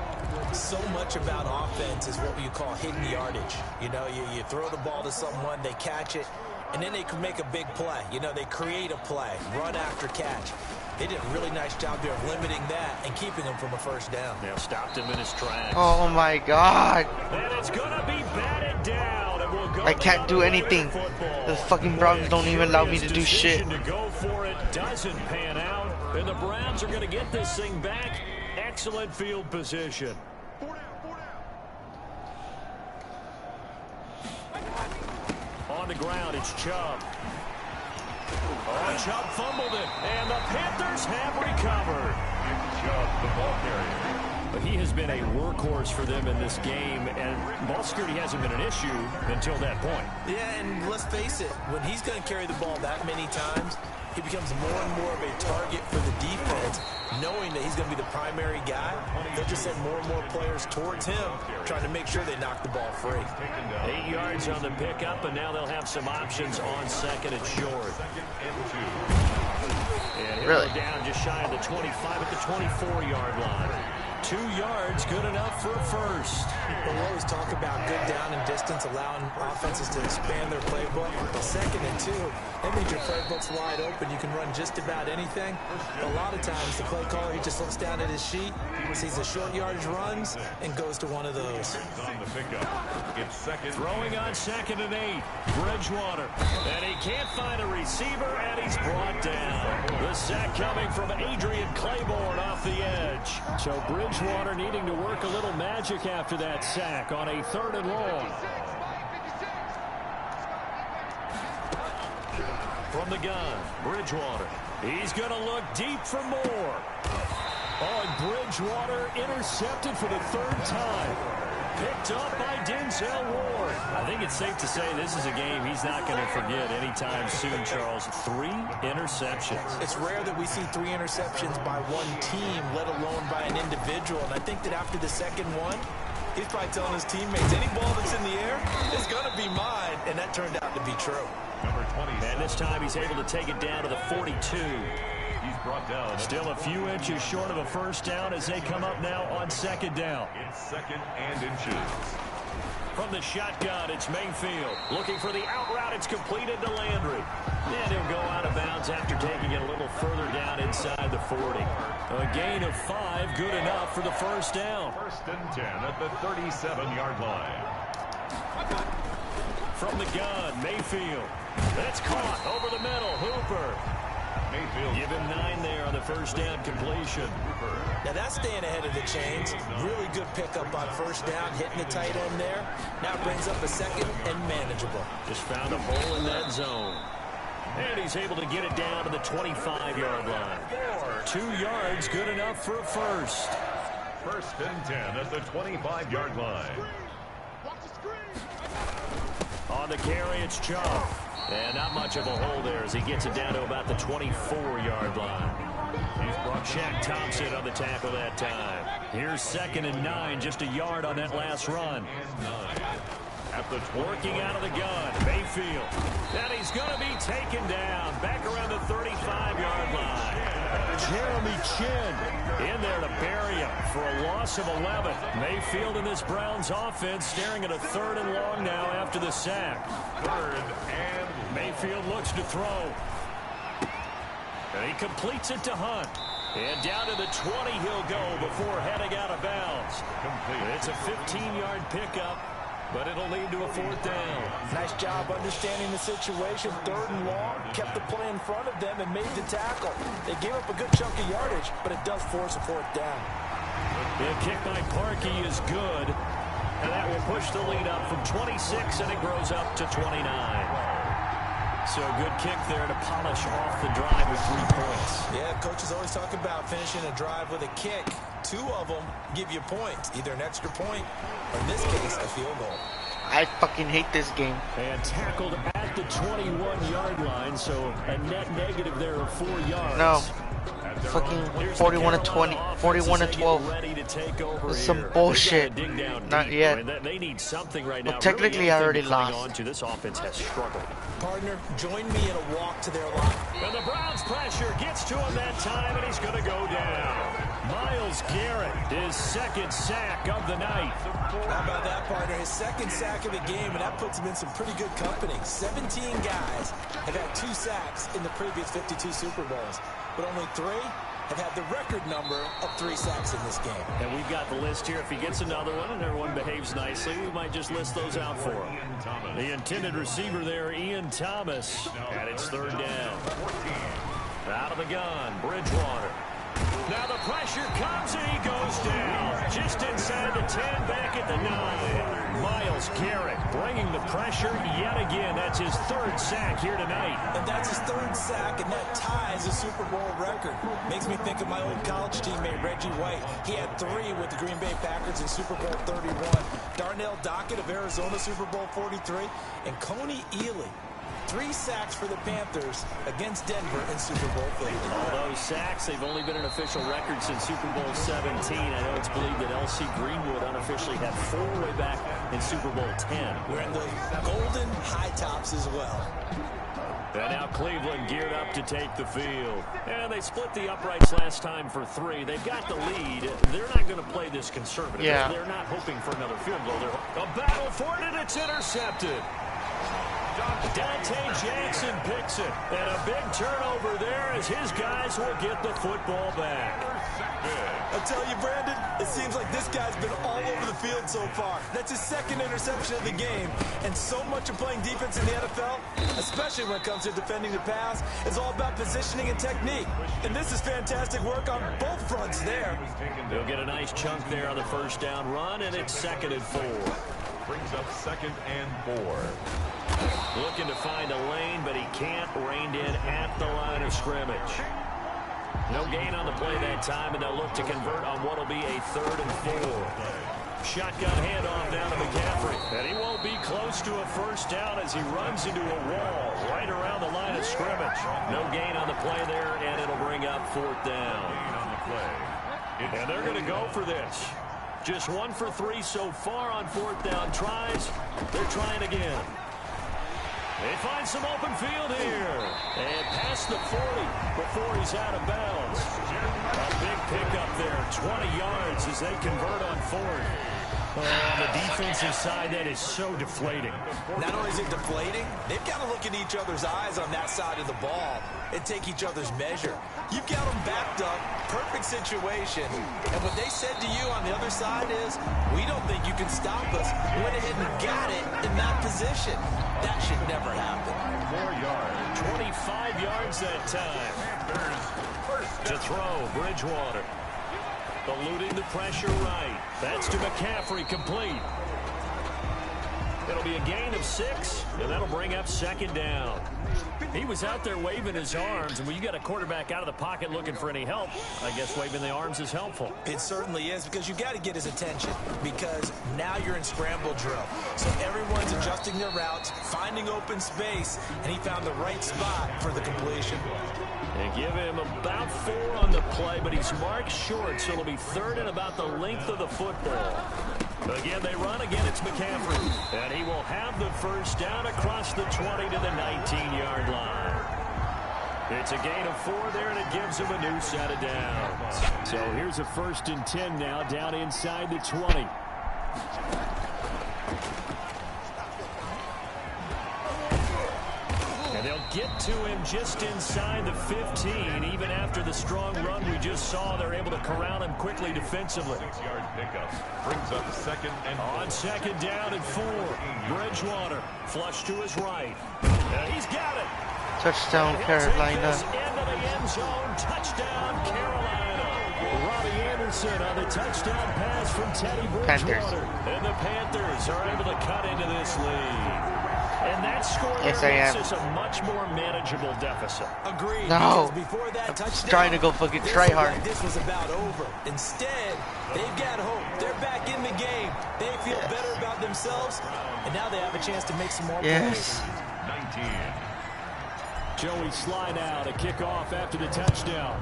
So much about offense is what you call hidden yardage. You know, you throw the ball to someone, they catch it, and then they can make a big play. You know, they create a play, run after catch. They did a really nice job there of limiting that and keeping him from a 1st down. Yeah, stopped him in his tracks. Oh my God. And it's going to be batted down. And we'll go I can't do anything. The fucking Browns don't even allow me to do shit. To go for it doesn't pan out. And the Browns are going to get this thing back. Excellent field position. On the ground, it's Chubb. Oh, Chubb fumbled it, and the Panthers have recovered. Chubb, the ball carrier. But he has been a workhorse for them in this game, and ball security hasn't been an issue until that point. Yeah, and let's face it, when he's going to carry the ball that many times, he becomes more and more of a target for the defense, knowing that he's going to be the primary guy. They'll just send more and more players towards him, trying to make sure they knock the ball free. 8 yards on the pickup, and now they'll have some options on 2nd and short. And he'll go down just shy of the 25 at the 24-yard line. 2 yards, good enough for a first. But we always talk about good down and distance, allowing offenses to expand their playbook. But 2nd and 2, that means your playbook's wide open. You can run just about anything. But a lot of times, the play caller, he just looks down at his sheet, sees the short yardage runs, and goes to one of those. On the pickup. It's 2nd. Throwing on 2nd and 8. Bridgewater. And he can't find a receiver, and he's brought down. The sack coming from Adrian Claiborne off the edge. So Bridgewater needing to work a little magic after that sack on a 3rd and long. From the gun, Bridgewater. He's going to look deep for more. Oh, and Bridgewater intercepted for the 3rd time. Picked up by Denzel Ward. I think it's safe to say this is a game he's not going to forget anytime soon, Charles. 3 interceptions. It's rare that we see 3 interceptions by one team, let alone by an individual. And I think that after the 2nd one, he's probably telling his teammates, any ball that's in the air is going to be mine. And that turned out to be true. Number 20. And this time he's able to take it down to the 42. He's brought down. Still a few inches short of a first down as they come up now on 2nd down. It's 2nd and inches. From the shotgun, it's Mayfield. Looking for the out route. It's completed to Landry. And he'll go out of bounds after taking it a little further down inside the 40. A gain of 5, good enough for the first down. 1st and 10 at the 37-yard line. From the gun, Mayfield. That's caught over the middle. Hooper. Mayfield. Give him 9 there on the first down completion. Hooper. Now that's staying ahead of the chains. Really good pickup on first down, hitting the tight end there. Now brings up a second and manageable. Just found a hole in that zone. And he's able to get it down to the 25-yard line. 2 yards, good enough for a first. First and 10 at the 25-yard line. On the carry, it's Chubb. And not much of a hole there as he gets it down to about the 24-yard line. He's brought Shaq Thompson on the tackle that time. Here's 2nd and 9, just a yard on that last run. At the working out of the gun, Mayfield. And he's going to be taken down back around the 35-yard line. Jeremy Chin in there to bury him for a loss of 11. Mayfield in this Browns offense staring at a 3rd and long now after the sack. 3rd and Mayfield looks to throw. And he completes it to Hunt. And down to the 20 he'll go before heading out of bounds. It's a 15-yard pickup, but it'll lead to a 4th down. Nice job understanding the situation. 3rd and long, kept the play in front of them and made the tackle. They gave up a good chunk of yardage, but it does force a 4th down. The kick by Parkey is good, and that will push the lead up from 26, and it grows up to 29. So a good kick there to polish off the drive with 3 points. Yeah, coaches always talk about finishing a drive with a kick. 2 of them give you points, either an extra point or in this case a field goal. I fucking hate this game. And tackled at the 21-yard line, so a net negative there of 4 yards. No. Fucking 41-20, 41-12. This is some bullshit. Not yet. They need something right now. Well, technically, I already lost. This offense has struggled. Partner, join me in a walk to their line. And the Browns pressure gets to him that time, and he's going to go down. Myles Garrett, his 2nd sack of the night. How about that, partner? His 2nd sack of the game, and that puts him in some pretty good company. 17 guys have had 2 sacks in the previous 52 Super Bowls, but only 3 have had the record number of 3 sacks in this game. And we've got the list here. If he gets another one and everyone behaves nicely, we might just list those out for him. The intended receiver there, Ian Thomas, and it's 3rd down. Out of the gun, Bridgewater. Now the pressure comes and he goes down. Just inside the 10, back at the 9. Myles Garrett bringing the pressure yet again. That's his 3rd sack here tonight. And that's his 3rd sack, and that ties a Super Bowl record. Makes me think of my old college teammate, Reggie White. He had 3 with the Green Bay Packers in Super Bowl 31. Darnell Dockett of Arizona, Super Bowl 43. And Coney Ealy. 3 sacks for the Panthers against Denver in Super Bowl 50. All those sacks, they've only been an official record since Super Bowl 17. I know it's believed that L.C. Greenwood unofficially had 4 way back in Super Bowl 10. Wearing the golden high tops as well. And now Cleveland geared up to take the field. And they split the uprights last time for 3. They've got the lead. They're not going to play this conservative. Yeah. They're not hoping for another field goal. They're a battle for it, and it's intercepted. Dante Jackson picks it, and a big turnover there as his guys will get the football back. I'll tell you, Brandon, it seems like this guy's been all over the field so far. That's his 2nd interception of the game, and so much of playing defense in the NFL, especially when it comes to defending the pass, is all about positioning and technique. And this is fantastic work on both fronts there. They'll get a nice chunk there on the 1st down run, and it's 2nd and 4. Brings up 2nd and 4. Looking to find a lane, but he can't. Reined in at the line of scrimmage. No gain on the play that time, and they'll look to convert on what will be a 3rd and 4. Shotgun handoff down to McCaffrey. And he won't be close to a 1st down as he runs into a wall right around the line of scrimmage. No gain on the play there, and it'll bring up 4th down. And they're going to go for this. Just 1 for 3 so far on 4th down tries. They're trying again. They find some open field here. And past the 40 before he's out of bounds. A big pickup there, 20 yards as they convert on 4th. On the defensive side, that is so deflating. Not only is it deflating, they've got to look in each other's eyes on that side of the ball and take each other's measure. You've got them backed up, perfect situation. And what they said to you on the other side is, we don't think you can stop us. Went ahead and got it in that position. That should never happen. 4 yards, 25 yards that time. To throw, Bridgewater. Eluding the pressure right. That's to McCaffrey, complete. It'll be a gain of 6, and that'll bring up 2nd down. He was out there waving his arms, and when you got a quarterback out of the pocket looking for any help, I guess waving the arms is helpful. It certainly is, because you got to get his attention, because now you're in scramble drill. So everyone's adjusting their routes, finding open space, and he found the right spot for the completion. They give him about 4 on the play, but he's marked short, so it'll be 3rd and about the length of the football. Again, they run. Again, it's McCaffrey. And he will have the 1st down across the 20 to the 19-yard line. It's a gain of 4 there, and it gives him a new set of downs. So here's a 1st and 10 now, down inside the 20. And they'll get to him just inside the 15. Even after the strong run we just saw, they're able to corral him quickly defensively. 6-yard pickup brings up 2nd and 4. On 2nd down and 4. Bridgewater flush to his right. And he's got it. Touchdown, Carolina. Into the end zone. Touchdown, Carolina. Robbie Anderson on the touchdown pass from Teddy Bridgewater. And the Panthers are able to cut into this lead. And that score makes this a much more manageable deficit. Agreed. No. Before that touchdown, trying to go fucking try hard. Like this was about over. Instead, they've got hope. They're back in the game. They feel better about themselves, and now they have a chance to make some more plays. 19. Joey slide out, a kickoff after the touchdown.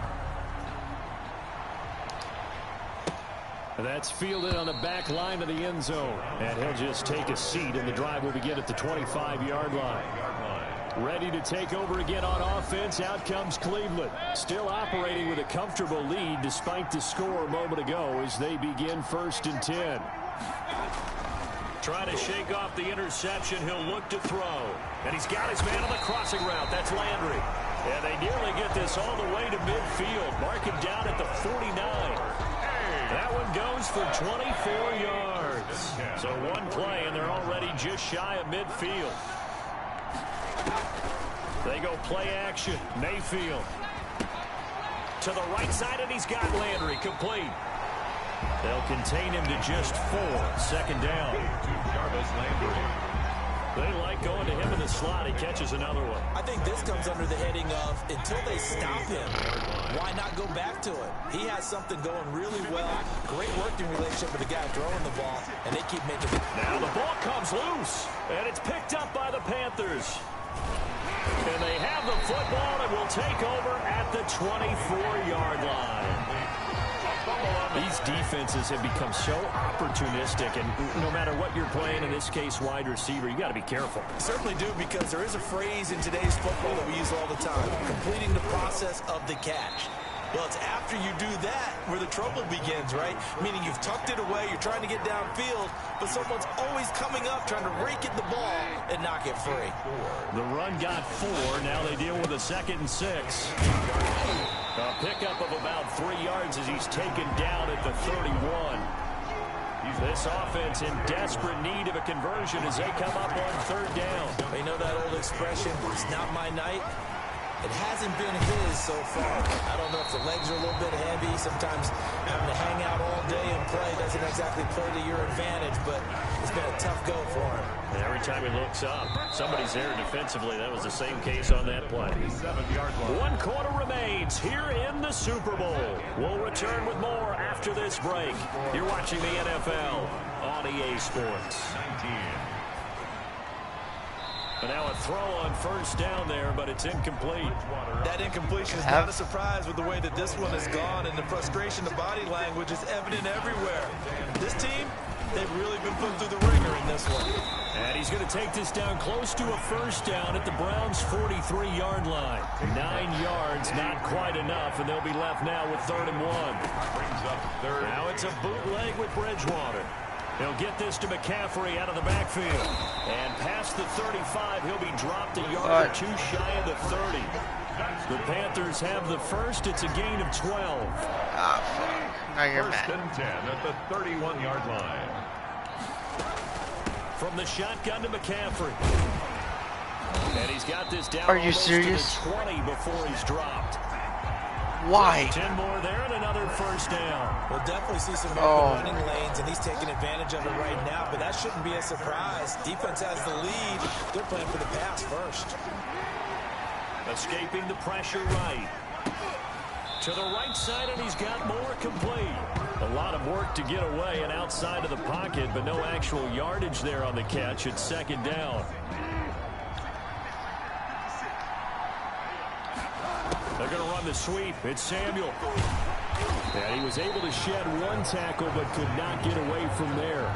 That's fielded on the back line of the end zone. And he'll just take a seat, and the drive will begin at the 25-yard line. Ready to take over again on offense. Out comes Cleveland. Still operating with a comfortable lead despite the score a moment ago as they begin 1st and 10. Trying to shake off the interception. He'll look to throw. And he's got his man on the crossing route. That's Landry. And they nearly get this all the way to midfield. Mark him down at the 49. That one goes for 24 yards. So one play, and they're already just shy of midfield. They go play action. Mayfield to the right side, and he's got Landry complete. They'll contain him to just 4. 2nd down. Jarvis Landry. They like going to him in the slot. He catches another one. I think this comes under the heading of, until they stop him, why not go back to it? He has something going really well. Great working relationship with the guy throwing the ball, and they keep making it. Now the ball comes loose, and it's picked up by the Panthers. And they have the football and will take over at the 24-yard line. These defenses have become so opportunistic, and no matter what you're playing, in this case wide receiver, you got to be careful. Certainly do, because there is a phrase in today's football that we use all the time: completing the process of the catch. Well, it's after you do that where the trouble begins, right? Meaning you've tucked it away, you're trying to get downfield, but someone's always coming up trying to rake at the ball and knock it free. The run got 4. Now they deal with a 2nd and 6. A pickup of about 3 yards as he's taken down at the 31. This offense in desperate need of a conversion as they come up on 3rd down. They know that old expression, it's not my night. It hasn't been his so far. I don't know if the legs are a little bit heavy. Sometimes having to hang out all day and play doesn't exactly play to your advantage, but it's been a tough go for him. And every time he looks up, somebody's there defensively. That was the same case on that play. 1 quarter remains here in the Super Bowl. We'll return with more after this break. You're watching the NFL on EA Sports. 19. But now a throw on 1st down there, but it's incomplete. That incompletion is not a surprise with the way that this one has gone, and the frustration, the body language is evident everywhere. This team, they've really been put through the ringer in this one. And he's going to take this down close to a 1st down at the Browns' 43-yard line. 9 yards, not quite enough, and they'll be left now with 3rd and 1. Brings up 3rd. Now it's a bootleg with Bridgewater. He'll get this to McCaffrey out of the backfield. And past the 35, he'll be dropped a yard or 2 shy of the 30. The Panthers have the 1st. It's a gain of 12. Ah, fuck. Now you're 1st mad. and 10 at the 31-yard line. From the shotgun to McCaffrey. And he's got this down. Are you serious? To the 20 before he's dropped. Why? 10 more there and another first down. We'll definitely see some running lanes, and he's taking advantage of it right now, but that shouldn't be a surprise. Defense has the lead. They're playing for the pass first. Escaping the pressure right. To the right side, and he's got more complete. A lot of work to get away and outside of the pocket, but no actual yardage there on the catch. It's second down. They're going to run the sweep. It's Samuel. And he was able to shed one tackle, but could not get away from there.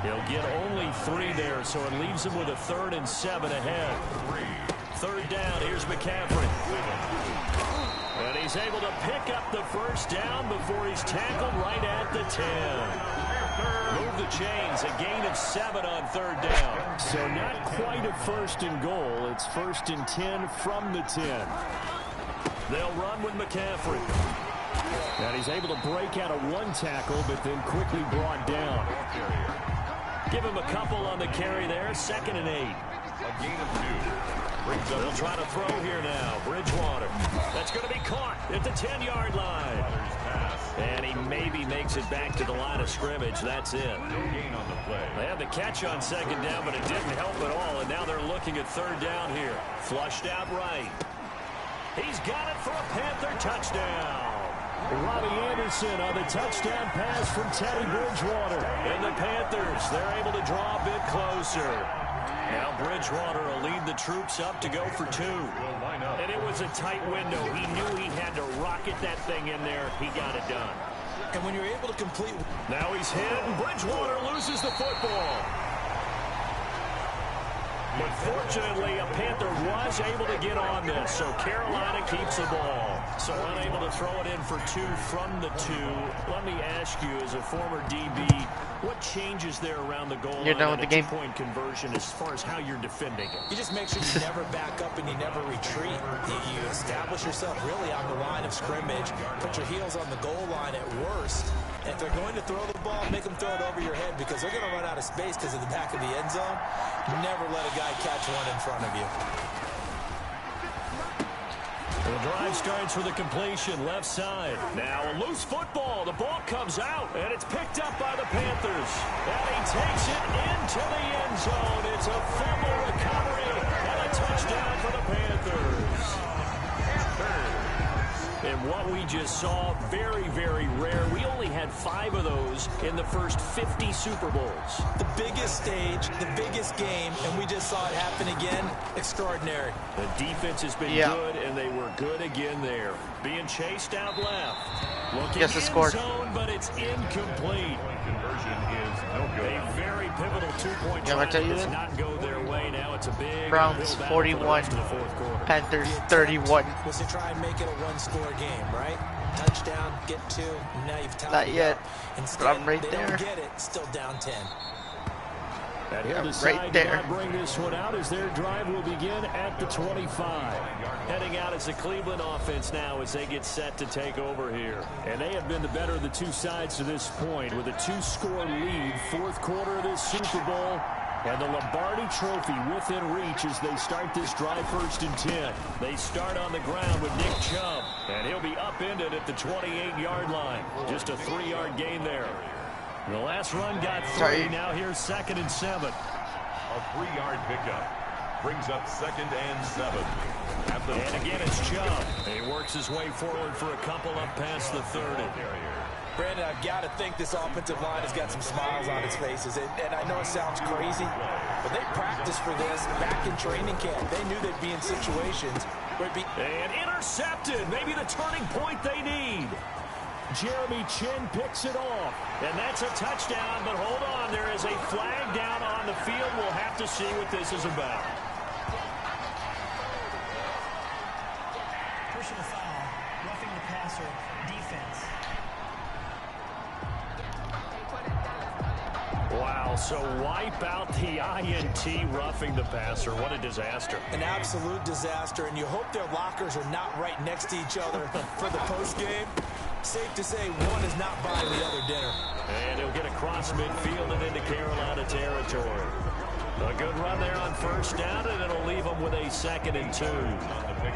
He'll get only 3 there, so it leaves him with a 3rd and 7 ahead. 3rd down. Here's McCaffrey. And he's able to pick up the first down before he's tackled right at the 10. Move the chains. A gain of 7 on 3rd down. So not quite a 1st and goal. It's 1st and 10 from the 10. They'll run with McCaffrey. And he's able to break out of 1 tackle, but then quickly brought down. Give him a couple on the carry there. 2nd and 8. A gain of 2. They'll try to throw here now. Bridgewater. That's going to be caught at the 10-yard line. And he maybe makes it back to the line of scrimmage. That's it. They had the catch on 2nd down, but it didn't help at all. And now they're looking at 3rd down here. Flushed out right. He's got it for a Panther touchdown. Robbie Anderson on the touchdown pass from Teddy Bridgewater. And the Panthers, they're able to draw a bit closer. Now Bridgewater will lead the troops up to go for 2. And it was a tight window. He knew he had to rocket that thing in there. He got it done. And when you're able to complete... Now he's hit, and Bridgewater loses the football. But fortunately, a Panther was able to get on this, so Carolina keeps the ball. So unable to throw it in for 2 from the 2. Let me ask you, as a former DB, what changes there around the goal line on a 2-point conversion as far as how you're defending it? You just make sure you never back up and you never retreat. You establish yourself really on the line of scrimmage, put your heels on the goal line at worst. And if they're going to throw the ball, make them throw it over your head because they're going to run out of space because of the back of the end zone. Never let a guy catch one in front of you. The drive starts with a completion left side. Now a loose football. The ball comes out, and it's picked up by the Panthers. And he takes it into the end zone. It's a fumble recovery and a touchdown for the Panthers. And what we just saw, very, very rare. We only had 5 of those in the first 50 Super Bowls. The biggest stage, the biggest game, and we just saw it happen again. Extraordinary. The defense has been good, and they were good again there. Being chased out left. Looking in zone, but it's incomplete. Conversion is no good. A very pivotal 2-point try does not go their way. Now it's a big Browns 41, Panthers 31. Was to try and make it a 1-score game, right? Touchdown, get 2, now you've tied Not yet, Instead, but I'm right they there. Don't get it, still down 10. And he'll decide to not bring this one out as their drive will begin at the 25. Heading out as the Cleveland offense now as they get set to take over here. And they have been the better of the 2 sides to this point with a 2-score lead. 4th quarter of this Super Bowl. And the Lombardi Trophy within reach as they start this drive 1st and 10. They start on the ground with Nick Chubb. And he'll be upended at the 28-yard line. Just a 3-yard gain there. The last run got 3. Now here's 2nd and 7. A 3-yard pickup brings up 2nd and 7. And again, it's Chubb. He works his way forward for a couple up past the 30. Brandon, I've got to think this offensive line has got some smiles on its faces. And I know it sounds crazy, but they practiced for this back in training camp. They knew they'd be in situations where it'd be... And intercepted. Maybe the turning point they need. Jeremy Chinn picks it off. And that's a touchdown, but hold on. There is a flag down on the field. We'll have to see what this is about. Personal foul, roughing the passer, defense. Wow, so wipe out the INT, roughing the passer. What a disaster. An absolute disaster, and you hope their lockers are not right next to each other for the postgame. Safe to say one is not buying the other dinner. And he'll get across midfield and into Carolina territory. A good run there on first down, and it'll leave them with a 2nd and 2.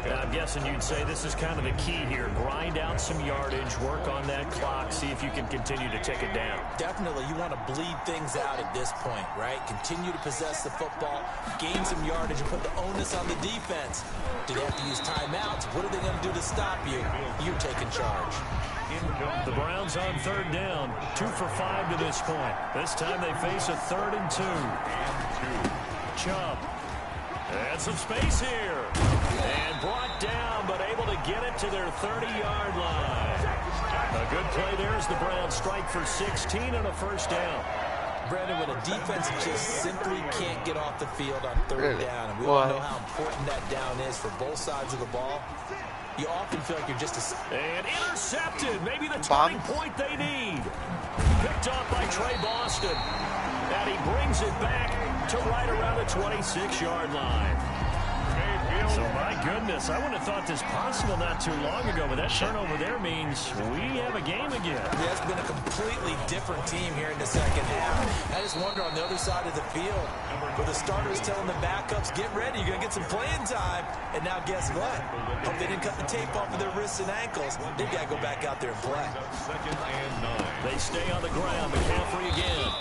Now, I'm guessing you'd say this is kind of the key here. Grind out some yardage, work on that clock, see if you can continue to take it down. Definitely, you want to bleed things out at this point, right? Continue to possess the football, gain some yardage, and put the onus on the defense. Do they have to use timeouts? What are they going to do to stop you? You're taking charge. The Browns on 3rd down, 2 for 5 to this point. This time they face a 3rd and 2. Chubb. And some space here. And brought down, but able to get it to their 30-yard line. A good play there as the Browns strike for 16 and a 1st down. Brandon, when a defense just simply can't get off the field on 3rd down, and we all know how important that down is for both sides of the ball, you often feel like you're just And intercepted. Maybe the turning point they need. Picked off by Trey Boston. And he brings it back to right around the 26-yard line. So, my goodness, I wouldn't have thought this possible not too long ago, but that turnover there means we have a game again. Yeah, it's been a completely different team here in the 2nd half. I just wonder on the other side of the field, where the starters telling the backups, get ready, you're going to get some playing time. And now guess what? Hope they didn't cut the tape off of their wrists and ankles. They've got to go back out there and play. 2nd and 9. They stay on the ground. McCaffrey again.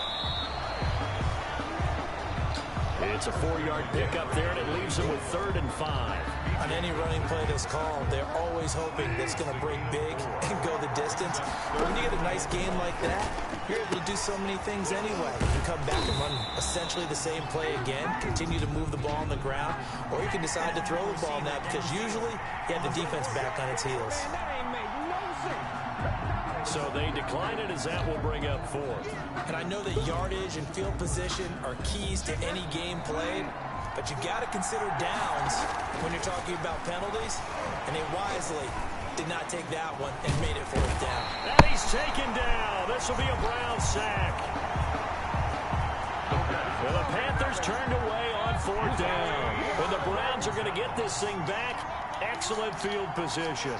It's a 4-yard pickup there, and it leaves them with 3rd and 5. On any running play that's called, they're always hoping that it's going to break big and go the distance. But when you get a nice game like that, you're able to do so many things anyway. You can come back and run essentially the same play again, continue to move the ball on the ground, or you can decide to throw the ball now because usually you have the defense back on its heels. So they decline it as that will bring up 4th. And I know that yardage and field position are keys to any game played, but you got to consider downs when you're talking about penalties, and they wisely did not take that one and made it 4th down. And he's taken down. This will be a Brown sack. Well, the Panthers turned away on 4th down. And the Browns are going to get this thing back. Excellent field position.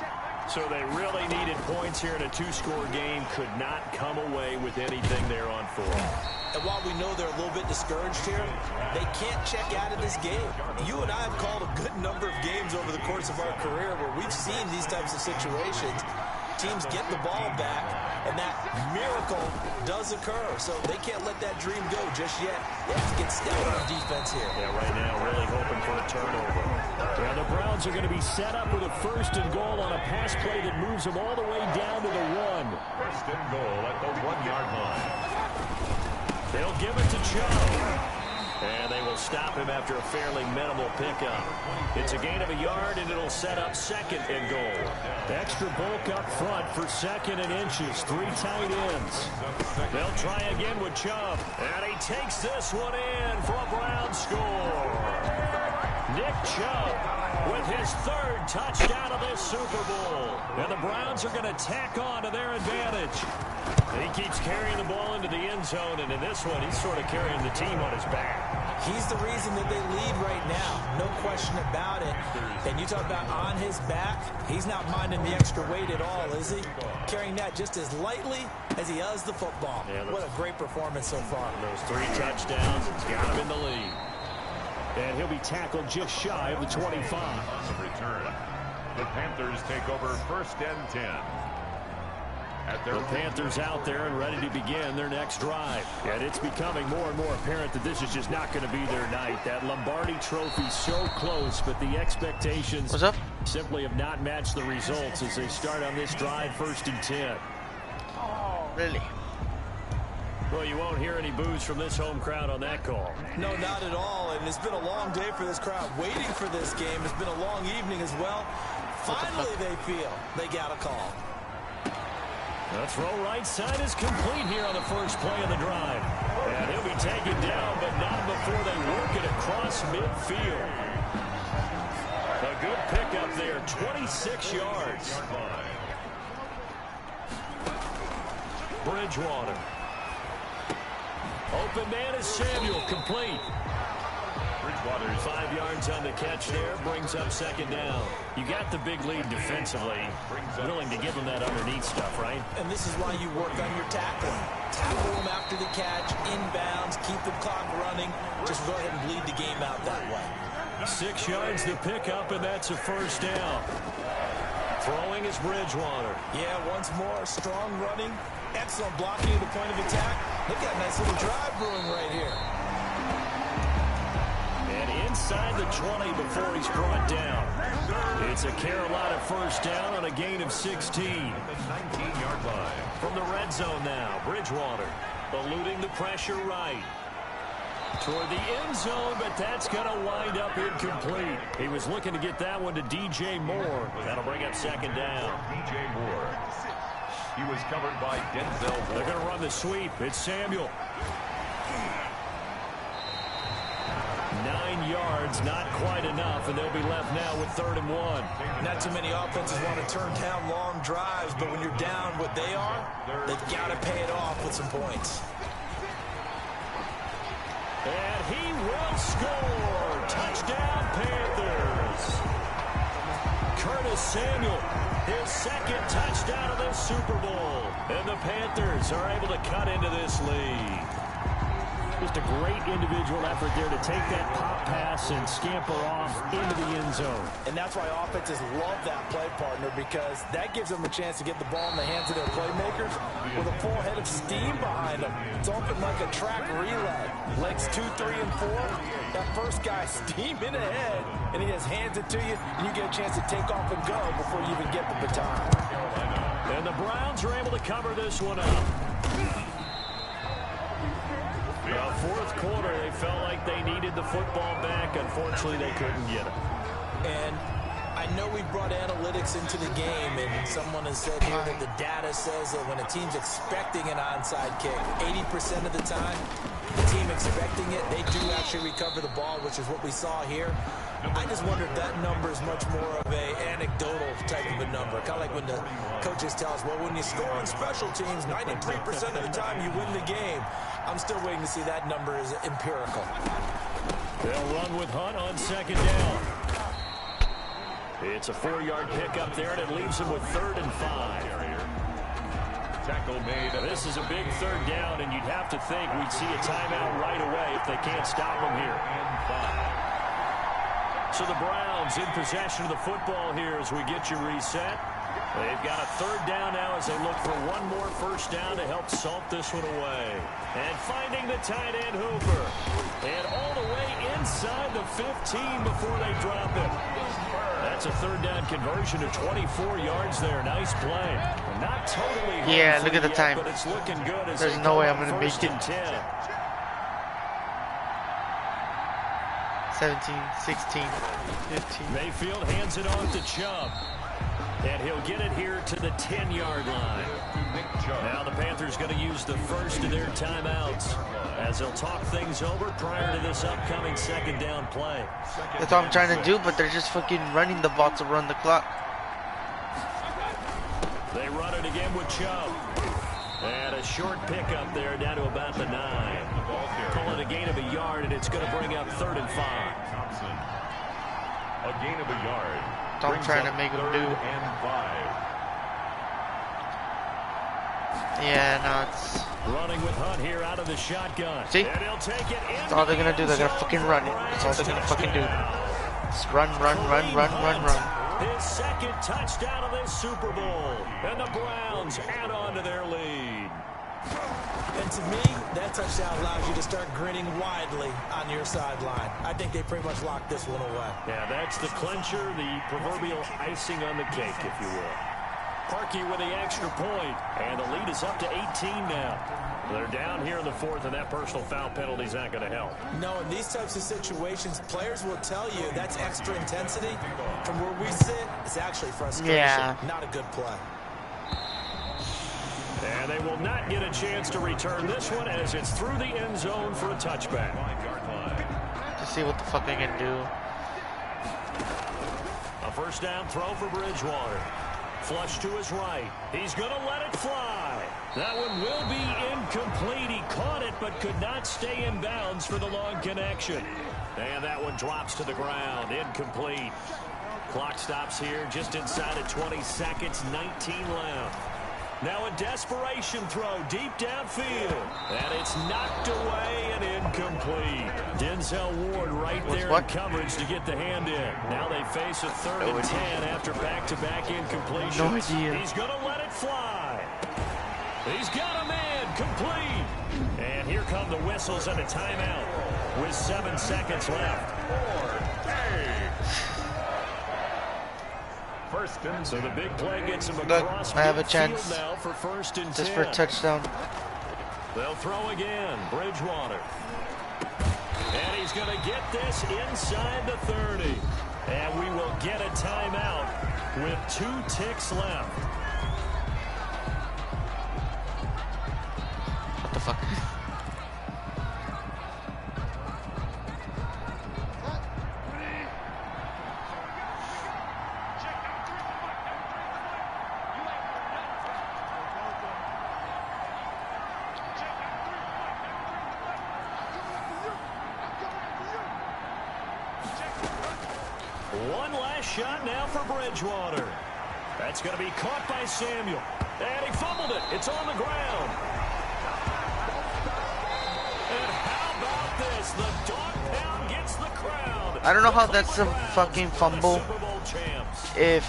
So they really needed points here in a 2-score game. Could not come away with anything there on 4th. And while we know they're a little bit discouraged here, they can't check out of this game. You and I have called a good number of games over the course of our career where we've seen these types of situations. Teams get the ball back, and that miracle does occur. So they can't let that dream go just yet. They have to get stellar on defense here. Yeah, right now really hoping for a turnover. Yeah, the Browns are going to be set up with a 1st and goal on a pass play that moves them all the way down to the 1. 1st and goal at the 1-yard line. They'll give it to Chubb. And they will stop him after a fairly minimal pickup. It's a gain of a yard, and it'll set up 2nd and goal. Extra bulk up front for 2nd and inches. 3 tight ends. They'll try again with Chubb. And he takes this one in for a Brown score. Nick Chubb with his 3rd touchdown of this Super Bowl. And the Browns are going to tack on to their advantage. He keeps carrying the ball into the end zone, and in this one, he's sort of carrying the team on his back. He's the reason that they lead right now. No question about it. And you talk about on his back, he's not minding the extra weight at all, is he? Carrying that just as lightly as he does the football. Yeah, what a great performance so far. Those 3 touchdowns, it's got him in the lead. And he'll be tackled just shy of the 25. Return. The Panthers take over 1st and 10. The Panthers out there and ready to begin their next drive. And it's becoming more and more apparent that this is just not going to be their night. That Lombardi Trophy so close, but the expectations simply have not matched the results as they start on this drive 1st and 10. Oh, really? Well, you won't hear any boos from this home crowd on that call. No, not at all. And it's been a long day for this crowd waiting for this game. It's been a long evening as well. Finally, they feel they got a call. The throw right side is complete here on the first play of the drive. And he'll be taken down, but not before they work it across midfield. A good pickup there, 26 yards. Bridgewater. Open man is Samuel, complete. Bridgewater's 5 yards on the catch there, brings up second down. You got the big lead defensively, willing to give them that underneath stuff, right? And this is why you work on your tackling. Tackle them after the catch, inbounds, keep the clock running. Just go ahead and bleed the game out that way. 6 yards the pickup, and that's a first down. Throwing is Bridgewater. Yeah, once more, strong running, excellent blocking at the point of attack. Look at that nice little drive brewing right here. And inside the 20 before he's brought down. It's a Carolina first down on a gain of 16. 19-yard line. From the red zone now, Bridgewater eluding the pressure right. Toward the end zone, but that's going to wind up incomplete. He was looking to get that one to DJ Moore. That'll bring up second down. DJ Moore. He was covered by Denzel Ward. They're going to run the sweep. It's Samuel. 9 yards, not quite enough, and they'll be left now with 3rd and 1. Not too many offenses want to turn down long drives, but when you're down what they are, they've got to pay it off with some points. And he will score. Touchdown, Panthers. Curtis Samuel, his 2nd touchdown of the Super Bowl. And the Panthers are able to cut into this lead. Just a great individual effort there to take that pop pass and scamper off into the end zone. And that's why offenses love that play partner, because that gives them a chance to get the ball in the hands of their playmakers with a full head of steam behind them. It's open like a track relay. Legs 2, 3, and 4. That first guy steaming ahead, and he just hands it to you, and you get a chance to take off and go before you even get the baton. And the Browns are able to cover this one up. The 4th quarter, they felt like they needed the football back. Unfortunately, they couldn't get it. And I know we brought analytics into the game, and someone has said here that the data says that when a team's expecting an onside kick, 80% of the time, the team expecting it, they do actually recover the ball, which is what we saw here. I just wonder if that number is much more of a anecdotal type of a number. Kind of like when the coaches tell us, well, when you score on special teams, 93% of the time you win the game. I'm still waiting to see that number is empirical. They'll run with Hunt on second down. It's a 4-yard pickup there, and it leaves them with 3rd and 5. Tackle made. This is a big 3rd down, and you'd have to think we'd see a timeout right away if they can't stop them here. So the Browns in possession of the football here as we get you reset. They've got a 3rd down now as they look for one more first down to help salt this one away. And finding the tight end Hooper. And all the way inside the 15 before they drop it. That's a 3rd down conversion to 24 yards there. Nice play. Not totally. Yeah, look at the time. But it's looking good. As there's no way I'm going to make it. 17, 16, 15. Mayfield hands it off to Chubb. And he'll get it here to the 10-yard line. Now the Panthers going to use the first of their timeouts as they'll talk things over prior to this upcoming 2nd down play. That's what I'm trying to do, but they're just fucking running the ball to run the clock. They run it again with Chubb. And a short pickup there down to about the 9. Call it a gain of a yard, and it's going to bring up 3rd and 5. A gain of a yard. I'm trying to make them do. Yeah, no, it's running with Hunt here out of the shotgun. See? And he'll take it. That's all they're gonna do. They're gonna fucking run it. That's all they're gonna fucking do. Just run, run, run, run, run, run. His 2nd touchdown of this Super Bowl. And the Browns add on to their lead. And to me, that touchdown allows you to start grinning widely on your sideline. I think they pretty much locked this one away. Yeah, that's the clincher, the proverbial icing on the cake, if you will. Parkey with the extra point, and the lead is up to 18 now. They're down here in the 4th, and that personal foul penalty is not going to help. No, in these types of situations, players will tell you that's extra intensity. From where we sit, it's actually frustration. Yeah. Not a good play. And they will not get a chance to return this one as it's through the end zone for a touchback. To see what the fuck they can do. A first down throw for Bridgewater. Flush to his right. He's going to let it fly. That one will be incomplete. He caught it but could not stay in bounds for the long connection. And that one drops to the ground. Incomplete. Clock stops here just inside of 20 seconds. 19 left. Now a desperation throw deep downfield. And it's knocked away and incomplete. Denzel Ward right there in coverage to get the hand in. Now they face a 3rd and 10 after back-to-back incompletions. No idea. He's going to let it fly. He's got a man complete. And here come the whistles and a timeout with 7 seconds left. So the big play gets him across. I have a chance now for 1st and 10. just for a touchdown. They'll throw again. Bridgewater. And he's going to get this inside the 30. And we will get a timeout with 2 ticks left. What the fuck? One last shot now for Bridgewater. That's going to be caught by Samuel. And he fumbled it. It's on the ground. And how about this? The dog pound gets the crowd. I don't know how that's a fucking fumble. If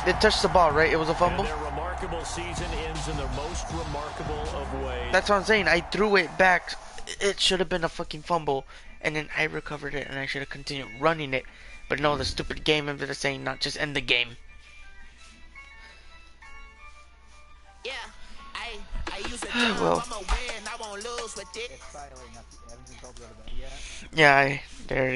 they touched the ball, right? It was a fumble. And their remarkable season ends in the most remarkable of ways. That's what I'm saying. I threw it back. It should have been a fucking fumble. And then I recovered it, and I should have continued running it. But no, the stupid game instead of saying not just end the game. Yeah, I use it. Well. I'm a win, I won't lose with it. Yeah, there